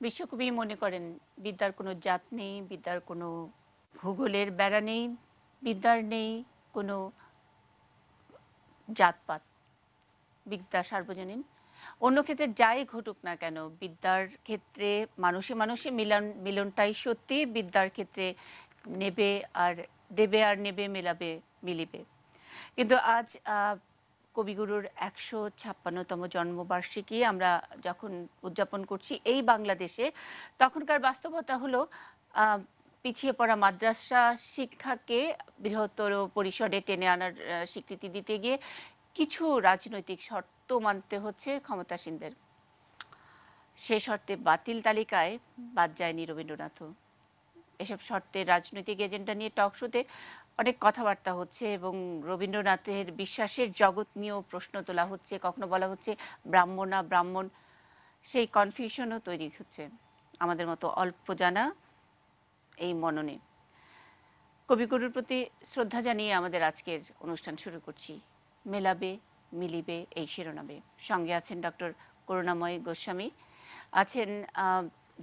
বিশ্বকবি মনে করেন বিদ্যার কোনো জাত নেই, বিদ্যার কোনো ভূগোলের বেড়া নেই, বিদ্যার নেই কোনো জাতপাত, বিদ্যা সার্বজনীন। অন্য ক্ষেত্রে যাই ঘটুক না কেন, বিদ্যার ক্ষেত্রে মানুষে মানুষে মিলনটাই সত্যি। বিদ্যার ক্ষেত্রে নেবে আর দেবে আর নেবে, মেলাবে মিলিবে। কিন্তু আজ কবিগুরুর ১৫৬তম জন্মবার্ষিকী আমরা যখন উদযাপন করছি এই বাংলাদেশে, তখনকার বাস্তবতা হলো পিছিয়ে পড়া মাদ্রাসা শিক্ষাকে বৃহত্তর পরিসরে টেনে আনার স্বীকৃতি দিতে গিয়ে কিছু রাজনৈতিক শর্ত মানতে হচ্ছে ক্ষমতাসীনদের। সে শর্তে বাতিল তালিকায় বাদ যায়নি রবীন্দ্রনাথও। এসব শর্তে রাজনৈতিক এজেন্ডা নিয়ে টক শোতে অনেক কথাবার্তা হচ্ছে এবং রবীন্দ্রনাথের বিশ্বাসের জগৎ নিয়েও প্রশ্ন তোলা হচ্ছে। কখনো বলা হচ্ছে ব্রাহ্মণা ব্রাহ্মণ, সেই কনফিউশনও তৈরি হচ্ছে আমাদের মতো অল্প জানা এই মননে। কবিগুরুর প্রতি শ্রদ্ধা জানিয়ে আমাদের আজকের অনুষ্ঠান শুরু করছি। মেলাবে মিলিবে এই শিরোনামে। সঙ্গে আছেন ডক্টর করুণাময় গোস্বামী, আছেন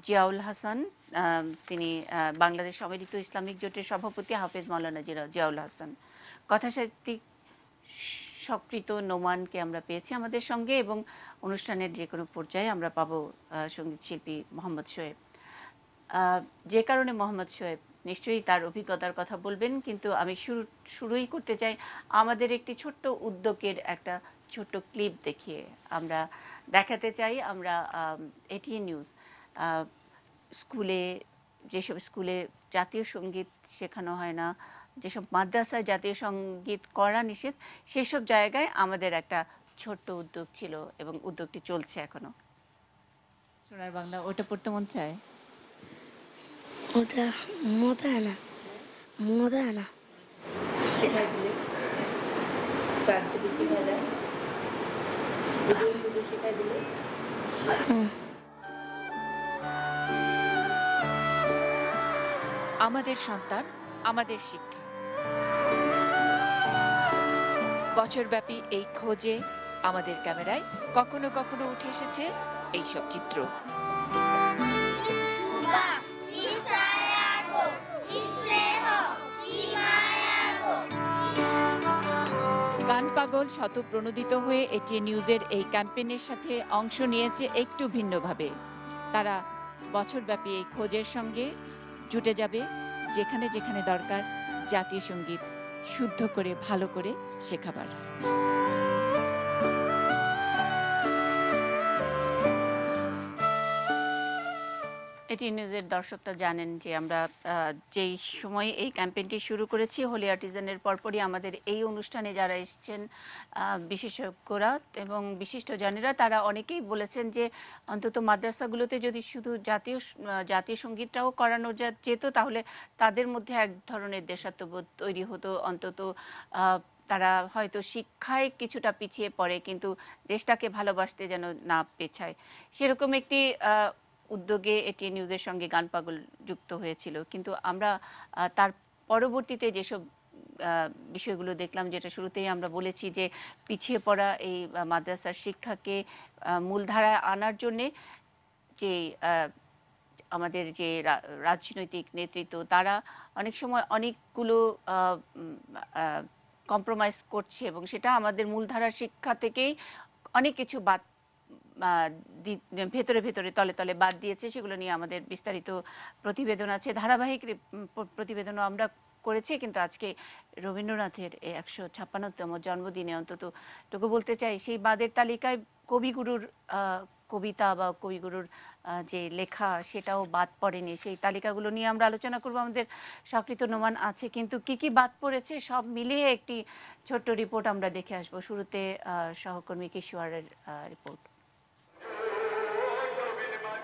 জিয়াউল হাসান, তিনি বাংলাদেশ সম্মিলিত ইসলামিক জোটের সভাপতি, হাফেজ মাওলানা জিয়াউল হাসান। কথাসাহিত্যিক সকৃত নোমানকে আমরা পেয়েছি আমাদের সঙ্গে, এবং অনুষ্ঠানের যে কোনো পর্যায়ে আমরা পাবো সঙ্গীত শিল্পী মোহাম্মদ শোয়েব। যে কারণে মোহাম্মদ শোয়েব নিশ্চয়ই তার অভিজ্ঞতার কথা বলবেন, কিন্তু আমি শুরুই করতে চাই আমাদের একটি ছোট্ট উদ্যোগের একটা ছোট্ট ক্লিপ দেখিয়ে। আমরা দেখাতে চাই আমরা এটিএন নিউজ স্কুলে, যেসব স্কুলে জাতীয় সঙ্গীত শেখানো হয় না, যেসব মাদ্রাসায় জাতীয় সঙ্গীত করা নিষেধ, সেসব জায়গায় আমাদের একটা ছোট্ট উদ্যোগ ছিল এবং উদ্যোগটি চলছে এখনো। সোনার বাংলা, ওটা পড়তে মন চায়? ওটা মনে হয় না, মনে হয় না। শেখাই দিলে স্যার যদি শেখাই দেয়, শেখাই দিলে। আমাদের সন্তান, আমাদের শিক্ষা। বছরব্যাপী এই খোঁজে আমাদের ক্যামেরায় কখনো কখনো উঠে এসেছে এইসব চিত্র। গান পাগল শতপ্রণোদিত হয়ে এটিএন নিউজের এই ক্যাম্পেইনের সাথে অংশ নিয়েছে একটু ভিন্নভাবে। তারা বছরব্যাপী এই খোঁজের সঙ্গে জুটে যাবে যেখানে যেখানে দরকার জাতীয় সঙ্গীত শুদ্ধ করে ভালো করে শেখাবার। এটিএন নিউজের দর্শকরা জানেন যে আমরা যেই সময়ে এই ক্যাম্পেইনটি শুরু করেছি, হোলি আর্টিজানের পরপরই আমাদের এই অনুষ্ঠানে যারা এসেছেন বিশেষজ্ঞরা এবং বিশিষ্টজনেরা, তারা অনেকেই বলেছেন যে অন্তত মাদ্রাসাগুলোতে যদি শুধু জাতীয় সঙ্গীতটাও করানো যেত, তাহলে তাদের মধ্যে এক ধরনের দেশাত্মবোধ তৈরি হতো। অন্তত তারা হয়তো শিক্ষায় কিছুটা পিছিয়ে পড়ে, কিন্তু দেশটাকে ভালোবাসতে যেন না পেছায়। সেরকম একটি উদ্যোগে এটিএন নিউজের সঙ্গে গান পাগল যুক্ত হয়েছিল। কিন্তু আমরা তার পরবর্তীতে যেসব বিষয়গুলো দেখলাম, যেটা শুরুতেই আমরা বলেছি যে পিছিয়ে পড়া এই মাদ্রাসার শিক্ষাকে মূলধারায় আনার জন্যে যে আমাদের যে রাজনৈতিক নেতৃত্ব, তারা অনেক সময় অনেকগুলো কম্প্রোমাইজ করছে এবং সেটা আমাদের মূলধারার শিক্ষা থেকেই অনেক কিছু বাদ ভেতরে ভেতরে তলে তলে বাদ দিয়েছে। সেগুলো নিয়ে আমাদের বিস্তারিত প্রতিবেদন আছে, ধারাবাহিক প্রতিবেদনও আমরা করেছি। কিন্তু আজকে রবীন্দ্রনাথের ১৫৬তম জন্মদিনে অন্তত টুকু বলতে চাই, সেই বাদের তালিকায় কবিগুরুর কবিতা বা কবিগুরুর যে লেখা সেটাও বাদ পড়েনি। সেই তালিকাগুলো নিয়ে আমরা আলোচনা করব। আমাদের সকৃত নোমান আছে, কিন্তু কি কি বাদ পড়েছে সব মিলিয়ে একটি ছোট্ট রিপোর্ট আমরা দেখে আসবো। শুরুতে সহকর্মী কিশোরের রিপোর্ট।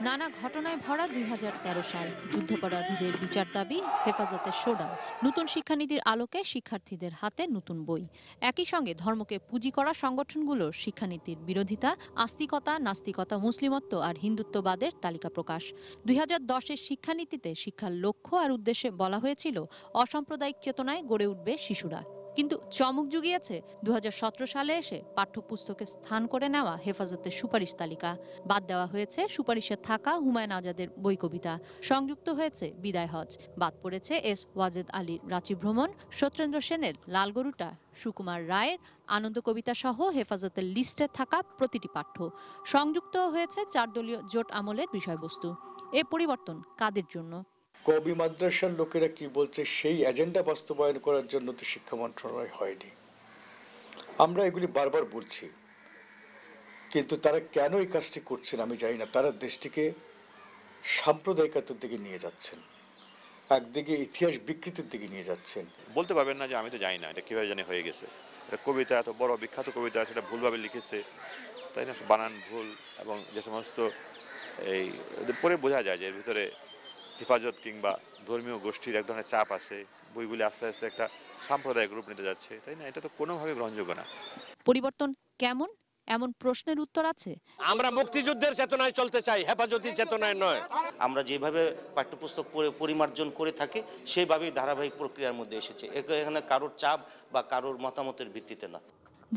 নানা ঘটনায় ভরা ২০১৩ সাল, যুদ্ধাপরাধীদের বিচার দাবি, হেফাজতের শোডাউন, নতুন শিক্ষানীতির আলোকে শিক্ষার্থীদের হাতে নতুন বই। একই সঙ্গে ধর্মকে পুঁজি করা সংগঠনগুলোর শিক্ষানীতির বিরোধিতা, আস্তিকতা, নাস্তিকতা, মুসলিমত্ব আর হিন্দুত্ববাদের তালিকা প্রকাশ। ২০১০-এর শিক্ষানীতিতে শিক্ষার লক্ষ্য আর উদ্দেশ্যে বলা হয়েছিল অসাম্প্রদায়িক চেতনায় গড়ে উঠবে শিশুরা। কিন্তু চমক জুগিয়েছে 2017 সালে এসে পাঠ্যপুস্তকে স্থান করে নেওয়া হেফাজতের সুপারিশ তালিকা। বাদ দেওয়া হয়েছে সুপারিশে থাকা হুমায়ুন আজাদের বই কবিতা, সংযুক্ত হয়েছে বিদায় হজ, বাদ পড়েছে এস ওয়াজেদ আলীর রাঁচি ভ্রমণ, সত্যেন্দ্র সেনের লালগরুটা, সুকুমার রায়ের আনন্দ কবিতা সহ হেফাজতের লিস্টে থাকা প্রতিটি পাঠ্য। সংযুক্ত হয়েছে 4 দলীয় জোট আমলের বিষয়বস্তু। এ পরিবর্তন কাদের জন্য? কবি মাদ্রাসার লোকেরা কি বলছে সেই এজেন্ডা বাস্তবায়ন করার জন্য তো শিক্ষা মন্ত্রণালয় হয়নি। আমরা এগুলি বারবার বলছি, কিন্তু তারা কেন এই কাজটি করছেন আমি জানি না। তারা দেশটিকে সাম্প্রদায়িকতার দিকে নিয়ে যাচ্ছেন, একদিকে ইতিহাস বিকৃতির দিকে নিয়ে যাচ্ছেন। বলতে পারবেন না যে আমি তো জানি না এটা কিভাবে জানি হয়ে গেছে। এটা কবিতা, এত বড় বিখ্যাত কবিতা, সেটা ভুলভাবে লিখেছে, তাই না? বানান ভুল এবং যে সমস্ত এই পরে বোঝা যায় যে এর ভিতরে হেফাজত কিংবা ধর্মীয় গোষ্ঠীর এক ধরনের চাপ আছে। বইগুলি আস্তে আস্তে একটা সাম্প্রদায়িক রূপ নিতে যাচ্ছে, তাই না? এটা তো কোনোভাবে গ্রহণযোগ্য না। পরিবর্তন কেমন, এমন প্রশ্নের উত্তর আছে। আমরা মুক্তিযুদ্ধের চেতনায় চলতে চাই, হেফাজতি চেতনায় নয়। আমরা যেভাবে পাঠ্যপুস্তক পরিমার্জন করে থাকি সেইভাবেই ধারাবাহিক প্রক্রিয়ার মধ্যে এসেছে। এখানে কারোর চাপ বা কারোর মতামতের ভিত্তিতে না।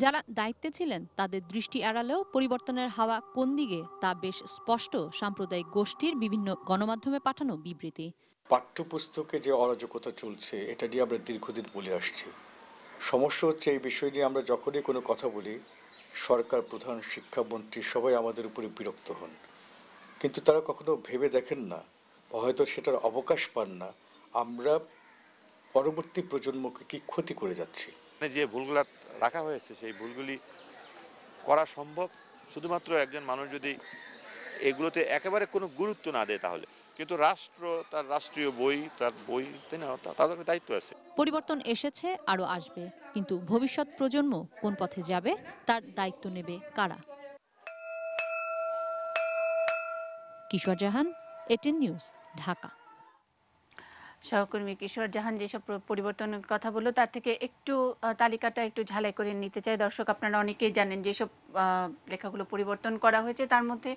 যারা দায়িত্বে ছিলেন তাদের দৃষ্টি এড়ালেও পরিবর্তনের হাওয়া কোন দিকে তা বেশ স্পষ্ট সাম্প্রদায়িক গোষ্ঠীর বিভিন্ন গণমাধ্যমে পাঠানো বিবৃতি। পাঠ্যপুস্তকে যে অরাজকতা চলছে এটা নিয়ে আমরা দীর্ঘদিন বলে আসছি। সমস্যা হচ্ছে এই বিষয় নিয়ে আমরা যখনই কোনো কথা বলি, সরকার প্রধান, শিক্ষামন্ত্রী সবাই আমাদের উপরে বিরক্ত হন, কিন্তু তারা কখনো ভেবে দেখেন না, হয়তো সেটার অবকাশ পান না, আমরা পরবর্তী প্রজন্মকে কি ক্ষতি করে যাচ্ছি। যে ভুলগুলো রাখা হয়েছে সেই ভুলগুলি করা সম্ভব শুধুমাত্র একজন মানুষ যদি এগুলোতে একেবারে কোনো গুরুত্ব না দেয় তাহলে। কিন্তু রাষ্ট্র তার রাষ্ট্রীয় বই, তার বই, তাই না, তাদের দায়িত্ব আছে। পরিবর্তন এসেছে, আরও আসবে, কিন্তু ভবিষ্যৎ প্রজন্ম কোন পথে যাবে তার দায়িত্ব নেবে কারা? কিশোর জাহান, এটিএন নিউজ, ঢাকা। সহকর্মী কিশোর জাহান যেসব পরিবর্তনের কথা বললো তার থেকে একটু তালিকাটা একটু ঝালাই করে নিতে চাই। দর্শক আপনারা অনেকেই জানেন যেসব লেখাগুলো পরিবর্তন করা হয়েছে তার মধ্যে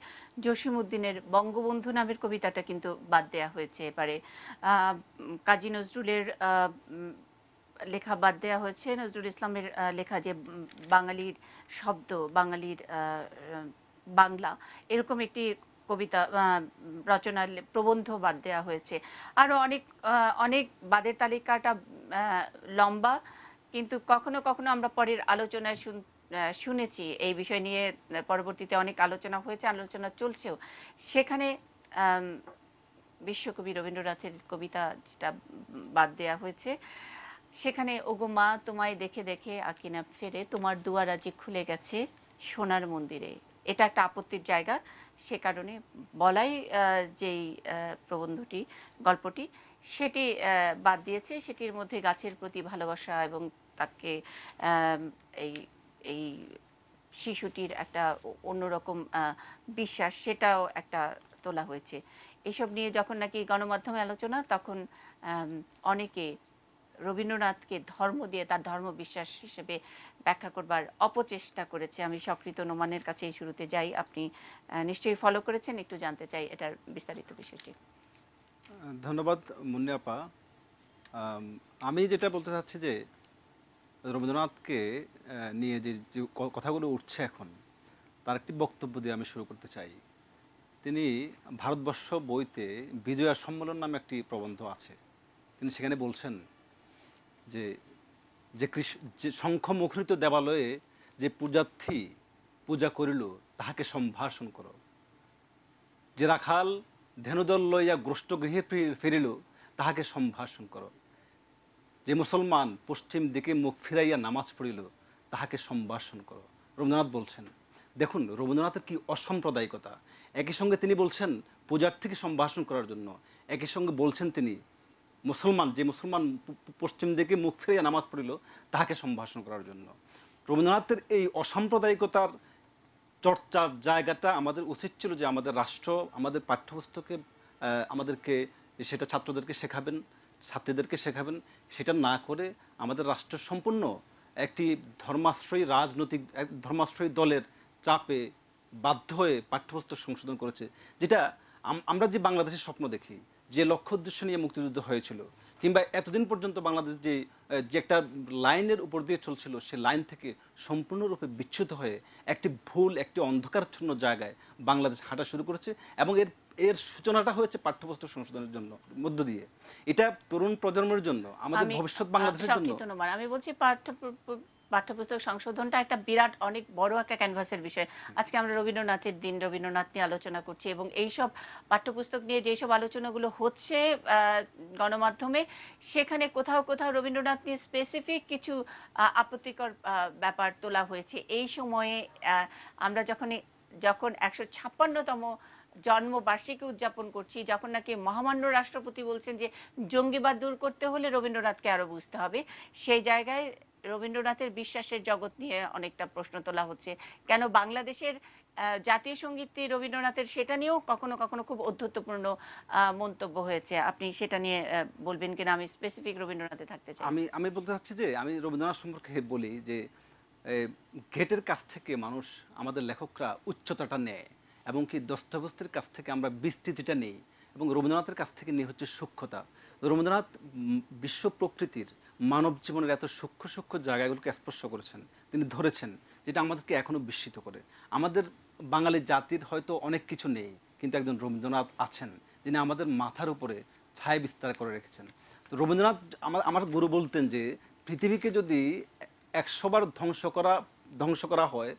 জসিমউদ্দিনের বঙ্গবন্ধু নামের কবিতাটা কিন্তু বাদ দেওয়া হয়েছে। এবারে কাজী নজরুলের লেখা বাদ দেওয়া হয়েছে। নজরুল ইসলামের লেখা যে বাঙালির শব্দ, বাঙালির বাংলা, এরকম একটি কবিতা রচনা প্রবন্ধ বাদ দেওয়া হয়েছে। আরও অনেক বাদের তালিকাটা লম্বা, কিন্তু কখনো কখনো আমরা পরের আলোচনায় শুনেছি এই বিষয় নিয়ে, পরবর্তীতে অনেক আলোচনা হয়েছে, আলোচনা চলছেও। সেখানে বিশ্বকবি রবীন্দ্রনাথের কবিতা যেটা বাদ দেওয়া হয়েছে, সেখানে ওগো মা তোমায় দেখে দেখে আকিনা ফেরে, তোমার দুয়ার আজি খুলে গেছে সোনার মন্দিরে, এটা একটা আপত্তির জায়গা। সে কারণে বলাই যেই প্রবন্ধটি, গল্পটি, সেটি বাদ দিয়েছে। সেটির মধ্যে গাছের প্রতি ভালোবাসা এবং তাকে এই শিশুটির একটা অন্যরকম বিশ্বাস, সেটাও একটা তোলা হয়েছে। এসব নিয়ে যখন নাকি গণমাধ্যমে আলোচনা, তখন অনেকে রবীন্দ্রনাথকে ধর্ম দিয়ে তার ধর্ম বিশ্বাস হিসেবে ব্যাখ্যা করবার অপচেষ্টা করেছে। আমি সকৃত নোমানের কাছে এই শুরুতে যাই, আপনি নিশ্চয়ই ফলো করেছেন, একটু জানতে চাই এটার বিস্তারিত বিষয়টি। ধন্যবাদ মুন্নি আপা। আমি যেটা বলতে চাচ্ছি যে রবীন্দ্রনাথকে নিয়ে যে কথাগুলো উঠছে এখন, তার একটি বক্তব্য দিয়ে আমি শুরু করতে চাই। তিনি ভারতবর্ষ বইতে বিজয়া সম্মেলন নামে একটি প্রবন্ধ আছে, তিনি সেখানে বলছেন যে যে শঙ্খমুখরিত দেবালয়ে যে পূজার্থী পূজা করিল তাহাকে সম্ভাষণ করো, যে রাখাল ধেনুদল লইয়া গ্রষ্ট গৃহে ফিরিল তাহাকে সম্ভাষণ করো, যে মুসলমান পশ্চিম দিকে মুখ ফিরাইয়া নামাজ পড়িল তাহাকে সম্ভাষণ করো। রবীন্দ্রনাথ বলছেন, দেখুন রবীন্দ্রনাথের কি অসাম্প্রদায়িকতা। একই সঙ্গে তিনি বলছেন পূজার্থীকে সম্ভাষণ করার জন্য, একই সঙ্গে বলছেন তিনি যে মুসলমান পশ্চিম দিকে মুখ ফিরিয়া নামাজ পড়িল তাহাকে সম্ভাষণ করার জন্য। রবীন্দ্রনাথের এই অসাম্প্রদায়িকতার চর্চার জায়গাটা আমাদের উচিত ছিল যে আমাদের রাষ্ট্র আমাদের পাঠ্যপুস্তকে আমাদেরকে সেটা ছাত্রদেরকে শেখাবেন, ছাত্রীদেরকে শেখাবেন, সেটা না করে আমাদের রাষ্ট্র সম্পূর্ণ একটি ধর্মাশ্রয়ী দলের চাপে বাধ্য হয়ে পাঠ্যপুস্তক সংশোধন করেছে। যেটা আমরা যে বাংলাদেশের স্বপ্ন দেখি, যে লক্ষ্য উদ্দেশ্য নিয়ে মুক্তিযুদ্ধ হয়েছিল, কিংবা এতদিন পর্যন্ত বাংলাদেশ যে যে একটা লাইনের উপর দিয়ে চলছিল, সে লাইন থেকে সম্পূর্ণরূপে বিচ্যুত হয়ে একটি ভুল, একটি অন্ধকারচ্ছন্ন জায়গায় বাংলাদেশ হাঁটা শুরু করেছে। এবং এর এর সূচনাটা হয়েছে পাঠ্যপুস্তক সংশোধনের জন্য, মধ্য দিয়ে। এটা তরুণ প্রজন্মের জন্য, আমাদের ভবিষ্যৎ বাংলাদেশের জন্য। আমি বলছি পাঠ্যপুস্তক সংশোধনটা একটা বিরাট অনেক বড় একটা ক্যানভাসের বিষয়। আজকে আমরা রবীন্দ্রনাথের দিন, রবীন্দ্রনাথ নিয়ে আলোচনা করছি, এবং এইসব পাঠ্যপুস্তক নিয়ে যেসব আলোচনাগুলো হচ্ছে গণমাধ্যমে, সেখানে কোথাও কোথাও রবীন্দ্রনাথ নিয়ে স্পেসিফিক কিছু আপত্তিকর ব্যাপার তোলা হয়েছে। এই সময়ে আমরা যখন 156তম জন্মবার্ষিকী উদযাপন করছি, যখন নাকি মহামান্য রাষ্ট্রপতি বলছেন যে জঙ্গিবাদ দূর করতে হলে রবীন্দ্রনাথকে আরও বুঝতে হবে, সেই জায়গায় রবীন্দ্রনাথের বিশ্বাসের জগৎ নিয়ে অনেকটা প্রশ্ন তোলা হচ্ছে। কেন বাংলাদেশের জাতীয় সঙ্গীতটি রবীন্দ্রনাথের, সেটা নিয়েও কখনো কখনো খুব অধ্যত্বপূর্ণ মন্তব্য হয়েছে। আপনি সেটা নিয়ে বলবেন কিনা? আমি স্পেসিফিক রবীন্দ্রনাথে থাকতে চাই। আমি বলতে চাচ্ছি যে আমি রবীন্দ্রনাথ সম্পর্কে বলি যে ঘেটের কাছ থেকে মানুষ, আমাদের লেখকরা উচ্চতাটা নেয়, এবং কি দস্তয়েভস্কির কাছ থেকে আমরা বিস্তৃতিটা নেই, এবং রবীন্দ্রনাথের কাছ থেকে নিয়ে হচ্ছে সূক্ষ্মতা। রবীন্দ্রনাথ বিশ্ব প্রকৃতির, মানব জীবনের এত সূক্ষ্ম সূক্ষ্ম জায়গাগুলোকে স্পর্শ করেছেন, তিনি ধরেছেন, যেটা আমাদেরকে এখনও বিস্মিত করে। আমাদের বাঙালি জাতির হয়তো অনেক কিছু নেই, কিন্তু একজন রবীন্দ্রনাথ আছেন যিনি আমাদের মাথার উপরে ছায়া বিস্তার করে রেখেছেন। তো রবীন্দ্রনাথ, আমার গুরু বলতেন যে পৃথিবীকে যদি 100 বার ধ্বংস করা হয়,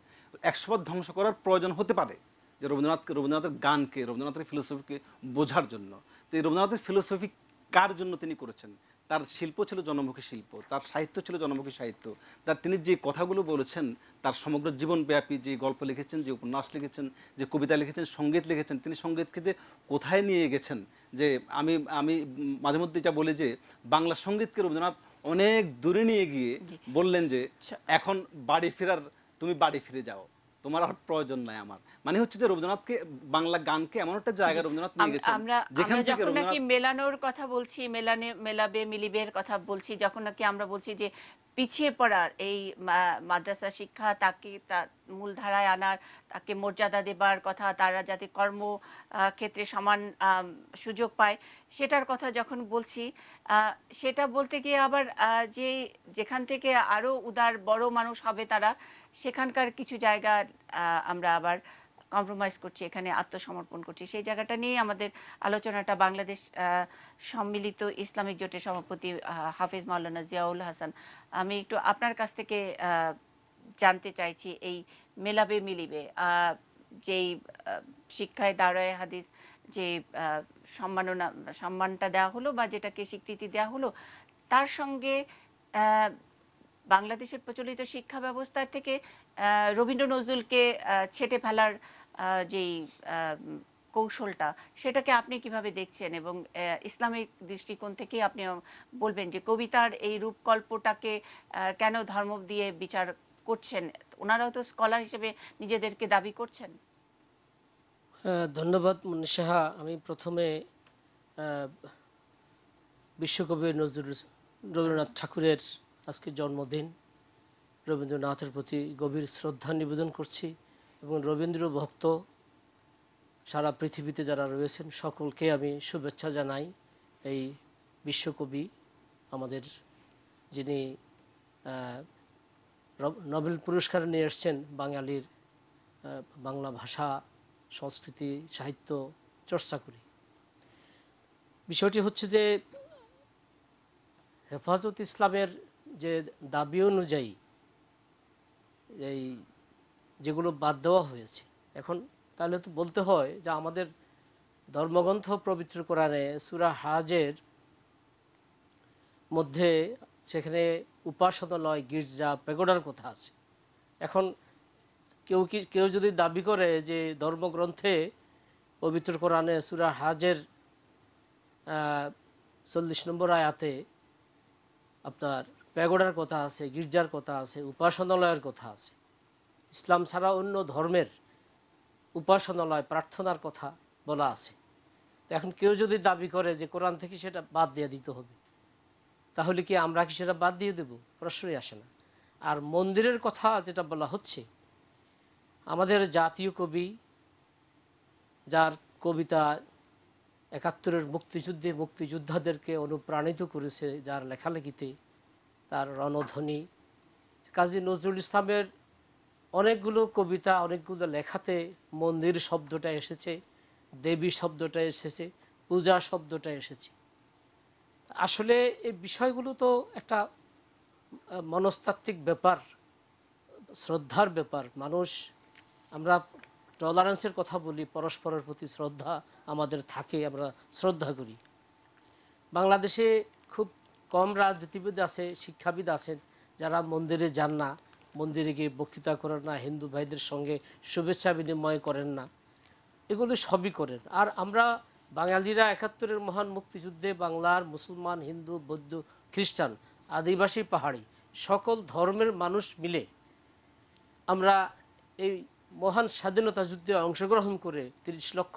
100 বার ধ্বংস করার প্রয়োজন হতে পারে, যে রবীন্দ্রনাথের গানকে, রবীন্দ্রনাথের ফিলোসফিকে বোঝার জন্য। তো এই রবীন্দ্রনাথের ফিলোসফি কার জন্য তিনি করেছেন? তার শিল্প ছিল জনমুখী শিল্প, তার সাহিত্য ছিল জনমুখী সাহিত্য। তিনি যে কথাগুলো বলেছেন, তার সমগ্র জীবনব্যাপী যে গল্প লিখেছেন, যে উপন্যাস লিখেছেন, যে কবিতা লিখেছেন, সঙ্গীত লিখেছেন, তিনি সঙ্গীতকে যে কোথায় নিয়ে গেছেন, যে আমি মাঝে মধ্যে এটা বলি যে বাংলা সঙ্গীতকে রবীন্দ্রনাথ অনেক দূরে নিয়ে গিয়ে বললেন যে এখন তুমি বাড়ি ফিরে যাও, তোমার আর প্রয়োজন নাই আমার। মানে হচ্ছে যে রবীন্দ্রনাথকে, বাংলা গানকে এমন একটা জায়গায় রবীন্দ্রনাথ নিয়ে গেছেন, যেখান থেকে যখন নাকি মেলানোর কথা বলছি, মেলাবে মিলিবের কথা বলছি, যখন নাকি আমরা বলছি যে পিছিয়ে পড়ার এই মাদ্রাসা শিক্ষা, তাকে মূলধারায় আনার, তাকে মর্যাদা দেবার কথা, তারা যাতে কর্ম ক্ষেত্রে সমান সুযোগ পায়, সেটার কথা যখন বলছি, সেটা বলতে গিয়ে আবার যেখান থেকে আরও উদার বড় মানুষ হবে তারা, সেখানকার কিছু জায়গা আমরা আবার কম্প্রোমাইজ করছি, এখানে আত্মসমর্পণ করছি। সেই জায়গাটা নিয়ে আমাদের আলোচনাটা। বাংলাদেশ সম্মিলিত ইসলামিক জোটের সভাপতি হাফিজ মাওলানা জিয়াউল হাসান, আমি একটু আপনার কাছ থেকে জানতে চাইছি, এই মেলাবে মিলিবে, যেই শিক্ষায় দাওরায়ে হাদিস যে সম্মানটা দেওয়া হলো বা যেটাকে স্বীকৃতি দেওয়া হলো, তার সঙ্গে বাংলাদেশের প্রচলিত শিক্ষা ব্যবস্থার থেকে রবীন্দ্র নজরুলকে ছেঁটে ফেলার যেই কৌশলটা, সেটাকে আপনি কিভাবে দেখছেন? এবং ইসলামিক দৃষ্টিকোণ থেকে আপনি বলবেন যে কবিতার এই রূপকল্পটাকে কেন ধর্ম দিয়ে বিচার করছেন? ওনারাও তো স্কলার হিসেবে নিজেদেরকে দাবি করছেন। ধন্যবাদ মুন্নিসাহা। আমি প্রথমে বিশ্বকবি রবীন্দ্রনাথ ঠাকুরের আজকে জন্মদিন, রবীন্দ্রনাথের প্রতি গভীর শ্রদ্ধা নিবেদন করছি, এবং রবীন্দ্র ভক্ত সারা পৃথিবীতে যারা রয়েছেন সকলকে আমি শুভেচ্ছা জানাই। এই বিশ্বকবি আমাদের, যিনি নোবেল পুরস্কার নিয়ে এসছেন বাঙালির বাংলা ভাষা, সংস্কৃতি, সাহিত্য চর্চা করি। বিষয়টি হচ্ছে যে হেফাজত ইসলামের যে দাবি অনুযায়ী এই যেগুলো বাদ দেওয়া হয়েছে, এখন তাহলে তো বলতে হয় যে আমাদের ধর্মগ্রন্থ পবিত্র কোরআনে সূরা হাজের মধ্যে সেখানে উপাসনালয়, গির্জা, পেগোডার কথা আছে। এখন কেউ যদি দাবি করে যে ধর্মগ্রন্থে পবিত্র কোরআনে সূরা হাজের 40 নম্বর আয়াতে আপনার প্যাগোডার কথা আছে, গির্জার কথা আছে, উপাসনালয়ের কথা আছে, ইসলাম ছাড়া অন্য ধর্মের উপাসনালয়, প্রার্থনার কথা বলা আছে। তো এখন কেউ যদি দাবি করে যে কোরআন থেকে সেটা বাদ দিয়ে দিতে হবে, তাহলে কি আমরা কি সেটা বাদ দিয়ে দেব? প্রশ্নই আসে না। আর মন্দিরের কথা যেটা বলা হচ্ছে, আমাদের জাতীয় কবি, যার কবিতা 71-এর মুক্তিযোদ্ধাদেরকে অনুপ্রাণিত করেছে, যার লেখালেখিতে তার রণধ্বনি। কাজী নজরুল ইসলামের অনেকগুলো কবিতা, অনেকগুলো লেখাতে মন্দির শব্দটা এসেছে, দেবী শব্দটা এসেছে, পূজা শব্দটা এসেছে। আসলে এই বিষয়গুলো তো একটা মনস্তাত্ত্বিক ব্যাপার, শ্রদ্ধার ব্যাপার। মানুষ, আমরা টলারেন্সের কথা বলি, পরস্পরের প্রতি শ্রদ্ধা আমাদের থাকে, আমরা শ্রদ্ধা করি। বাংলাদেশে খুব কম রাজনীতিবিদ আছে, শিক্ষাবিদ আছেন যারা মন্দিরে যান না, মন্দিরে গিয়ে বক্তৃতা করেন না, হিন্দু ভাইদের সঙ্গে শুভেচ্ছা বিনিময় করেন না, এগুলো সবই করেন। আর আমরা বাঙালিরা ৭১-এর মহান মুক্তিযুদ্ধে বাংলার মুসলমান, হিন্দু, বৌদ্ধ, খ্রিস্টান, আদিবাসী, পাহাড়ি সকল ধর্মের মানুষ মিলে আমরা এই মহান স্বাধীনতা যুদ্ধে অংশগ্রহণ করে ৩০ লক্ষ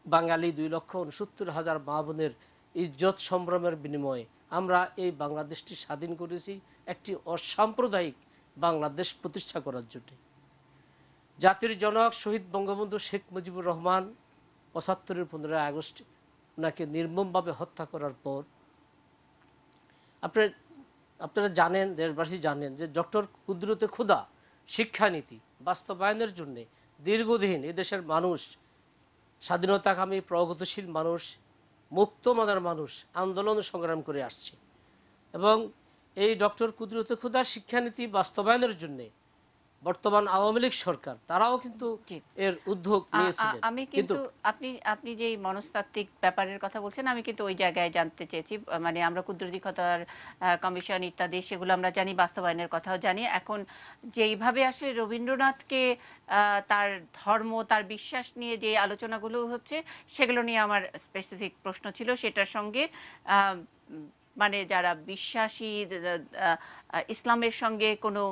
বাঙালি, ২,৬৯,০০০ মা বোনের ইজ্জত সম্ভ্রমের বিনিময়ে আমরা এই বাংলাদেশটি স্বাধীন করেছি একটি অসাম্প্রদায়িক বাংলাদেশ প্রতিষ্ঠা করার জন্য। জাতির জনক শহীদ বঙ্গবন্ধু শেখ মুজিবুর রহমান ৭৫-এর ১৫ই আগস্ট ওনাকে নির্মমভাবে হত্যা করার পর আপনারা জানেন, দেশবাসী জানেন যে ডক্টর কুদরতে খুদা শিক্ষানীতি বাস্তবায়নের জন্য দীর্ঘদিন এদেশের মানুষ, স্বাধীনতাকামী প্রগতিশীল মানুষ, মুক্ত মনের মানুষ আন্দোলন সংগ্রাম করে আসছে। এবং এই ডক্টর কুদরতে খুদার শিক্ষানীতি বাস্তবায়নের জন্য বর্তমান আওয়ামী লীগ সরকার তারাও কিন্তু এর উদ্যোগ নিয়েছিলেন। আমি কিন্তু আপনি যে মনস্তাত্ত্বিক ব্যাপারের কথা বলছেন, আমি কিন্তু ওই জায়গায় জানতে চেয়েছি। মানে আমরা কুদরতি খতার কমিশন ইত্যাদি সেগুলো আমরা জানি, বাস্তবায়নের কথাও জানি। এখন যেইভাবে আসলে রবীন্দ্রনাথকে তার ধর্ম, তার বিশ্বাস নিয়ে যে আলোচনাগুলো হচ্ছে, সেগুলো নিয়ে আমার স্পেসিফিক প্রশ্ন ছিল। সেটার সঙ্গে মানে যারা বিশ্বাসী, ইসলামের সঙ্গে কোনো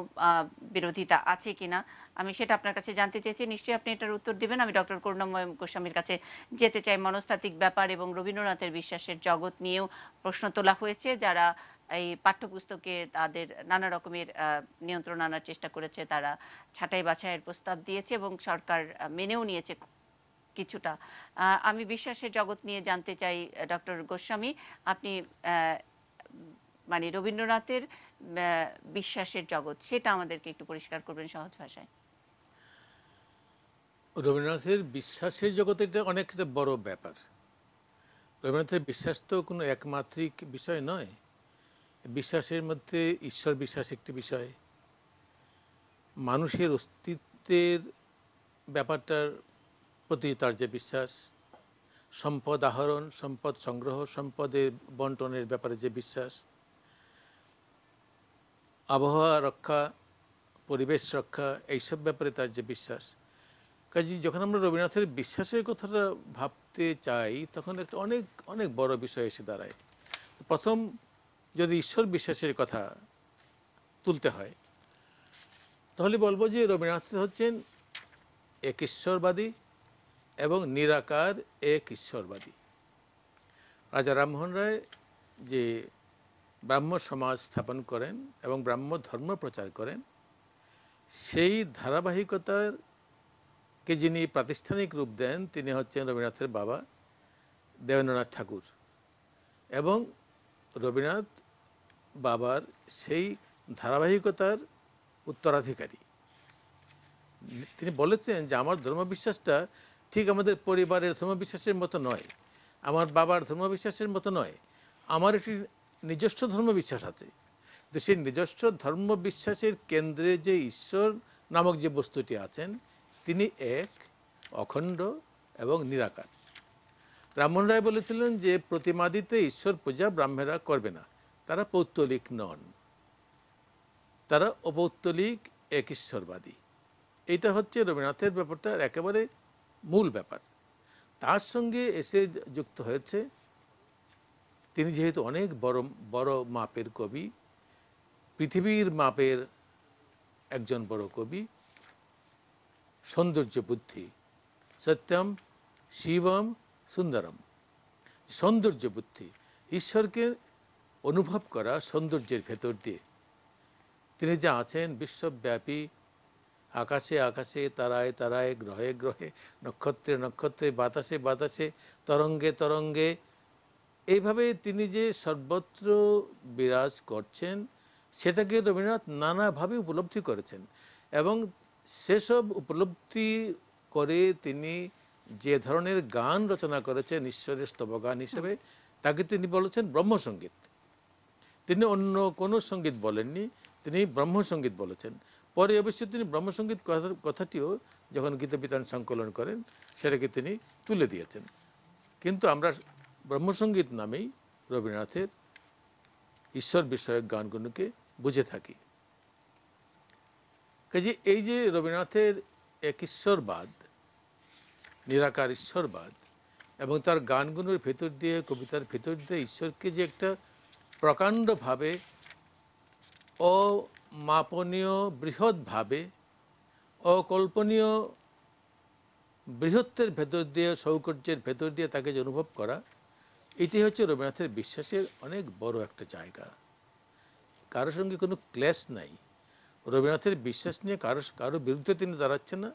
বিরোধিতা আছে কিনা আমি সেটা আপনার কাছে জানতে চেয়েছি। নিশ্চয়ই আপনি এটার উত্তর দেবেন। আমি ডক্টর করুণাময় গোস্বামীর কাছে যেতে চাই। মনস্তাত্ত্বিক ব্যাপার এবং রবীন্দ্রনাথের বিশ্বাসের জগৎ নিয়েও প্রশ্ন তোলা হয়েছে। যারা এই পাঠ্যপুস্তকে তাদের নানা রকমের নিয়ন্ত্রণ আনার চেষ্টা করেছে, তারা ছাঁটাই বাছাইয়ের প্রস্তাব দিয়েছে এবং সরকার মেনেও নিয়েছে কিছুটা। আমি বিশ্বাসের জগৎ নিয়ে জানতে চাই ডক্টর গোস্বামী, আপনি মানে রবীন্দ্রনাথের বিশ্বাসের জগৎ সেটা আমাদেরকে একটু পরিষ্কার করবেন সহজ ভাষায়। রবীন্দ্রনাথের বিশ্বাসের জগৎ এটা অনেক বড় ব্যাপার। রবীন্দ্রনাথের বিশ্বাস তো কোনো একমাত্রিক বিষয় নয়। বিশ্বাসের মধ্যে ঈশ্বর বিশ্বাস একটি বিষয়, মানুষের অস্তিত্বের ব্যাপারটার প্রতি তার যে বিশ্বাস, সম্পদ আহরণ, সম্পদ সংগ্রহ, সম্পদের বন্টনের ব্যাপারে যে বিশ্বাস, আবহাওয়া রক্ষা, পরিবেশ রক্ষা, এইসব ব্যাপারে তার যে বিশ্বাস। কাজেই যখন আমরা রবীন্দ্রনাথের বিশ্বাসের কথাটা ভাবতে চাই তখন একটা অনেক অনেক বড় বিষয় এসে দাঁড়ায়। প্রথম যদি ঈশ্বর বিশ্বাসের কথা তুলতে হয় তাহলে বলবো যে রবীন্দ্রনাথ হচ্ছেন এক ঈশ্বরবাদী এবং নিরাকার এক ঈশ্বরবাদী। রাজা রামমোহন রায় যে ব্রাহ্ম সমাজ স্থাপন করেন এবং ব্রাহ্ম ধর্ম প্রচার করেন, সেই ধারাবাহিকতারকে যিনি প্রাতিষ্ঠানিক রূপ দেন তিনি হচ্ছেন রবীন্দ্রনাথের বাবা দেবেন্দ্রনাথ ঠাকুর। এবং রবীন্দ্রনাথ বাবার সেই ধারাবাহিকতার উত্তরাধিকারী। তিনি বলেছেন যে আমার ধর্মবিশ্বাসটা ঠিক আমাদের পরিবারের ধর্মবিশ্বাসের মতো নয়, আমার বাবার ধর্মবিশ্বাসের মতো নয়, আমার একটি নিজস্ব ধর্মবিশ্বাস আছে। তো সেই নিজস্ব ধর্মবিশ্বাসের কেন্দ্রে যে ঈশ্বর নামক যে বস্তুটি আছেন তিনি এক, অখণ্ড এবং নিরাকার। রামমোহন রায় বলেছিলেন যে প্রতিমাদিতে ঈশ্বর পূজা ব্রাহ্মেরা করবে না, তারা পৌত্তলিক নন, তারা অপৌত্তলিক এক ঈশ্বরবাদী। এইটা হচ্ছে রবীন্দ্রনাথের ব্যাপারটার একেবারে মূল ব্যাপার। তার সঙ্গে এসে যুক্ত হয়েছে তিনি যেহেতু অনেক বড় বড় মাপের কবি, পৃথিবীর মাপের একজন বড় কবি, সৌন্দর্য বুদ্ধি, সত্যম শিবম সুন্দরম, সৌন্দর্য বুদ্ধি, ঈশ্বরকে অনুভব করা সৌন্দর্যের ভেতর দিয়ে। তিনি যা আছেন বিশ্বব্যাপী, আকাশে আকাশে, তারায় তারায়, গ্রহে গ্রহে, নক্ষত্রে নক্ষত্রে, বাতাসে বাতাসে, তরঙ্গে তরঙ্গে, এইভাবে তিনি যে সর্বত্র বিরাজ করছেন সেটাকে রবীন্দ্রনাথ নানাভাবে উপলব্ধি করেছেন এবং সেসব উপলব্ধি করে তিনি যে ধরনের গান রচনা করেছেন ঈশ্বরের স্তবগান হিসেবে, তাকে তিনি বলেছেন ব্রহ্মসঙ্গীত। তিনি অন্য কোনো সঙ্গীত বলেননি, তিনি ব্রহ্মসঙ্গীত বলেছেন। পরে অবশ্যই তিনি ব্রহ্মসঙ্গীত কথাটিও যখন গীতবিতান সংকলন করেন সেটাকে তিনি তুলে দিয়েছেন, কিন্তু আমরা ব্রহ্মসঙ্গীত নামেই রবীন্দ্রনাথের ঈশ্বর বিষয়ক গানগুলোকে বুঝে থাকি। কাজে এই যে রবীন্দ্রনাথের এক ঈশ্বরবাদ, নিরাকার ঈশ্বরবাদ, এবং তার গানগুলোর ভেতর দিয়ে, কবিতার ভেতর দিয়ে ঈশ্বরকে যে একটা প্রকাণ্ডভাবে, অমাপনীয় বৃহৎভাবে, অকল্পনীয় বৃহত্বের ভেতর দিয়ে, সৌকর্যের ভেতর দিয়ে তাকে যে অনুভব করা, এটি হচ্ছে রবীন্দ্রনাথের বিশ্বাসের অনেক বড় একটা জায়গা। কারোর সঙ্গে কোনো ক্লেশ নাই। রবীন্দ্রনাথের বিশ্বাস নিয়ে কারো বিরুদ্ধে তিনি দাঁড়াচ্ছেন না,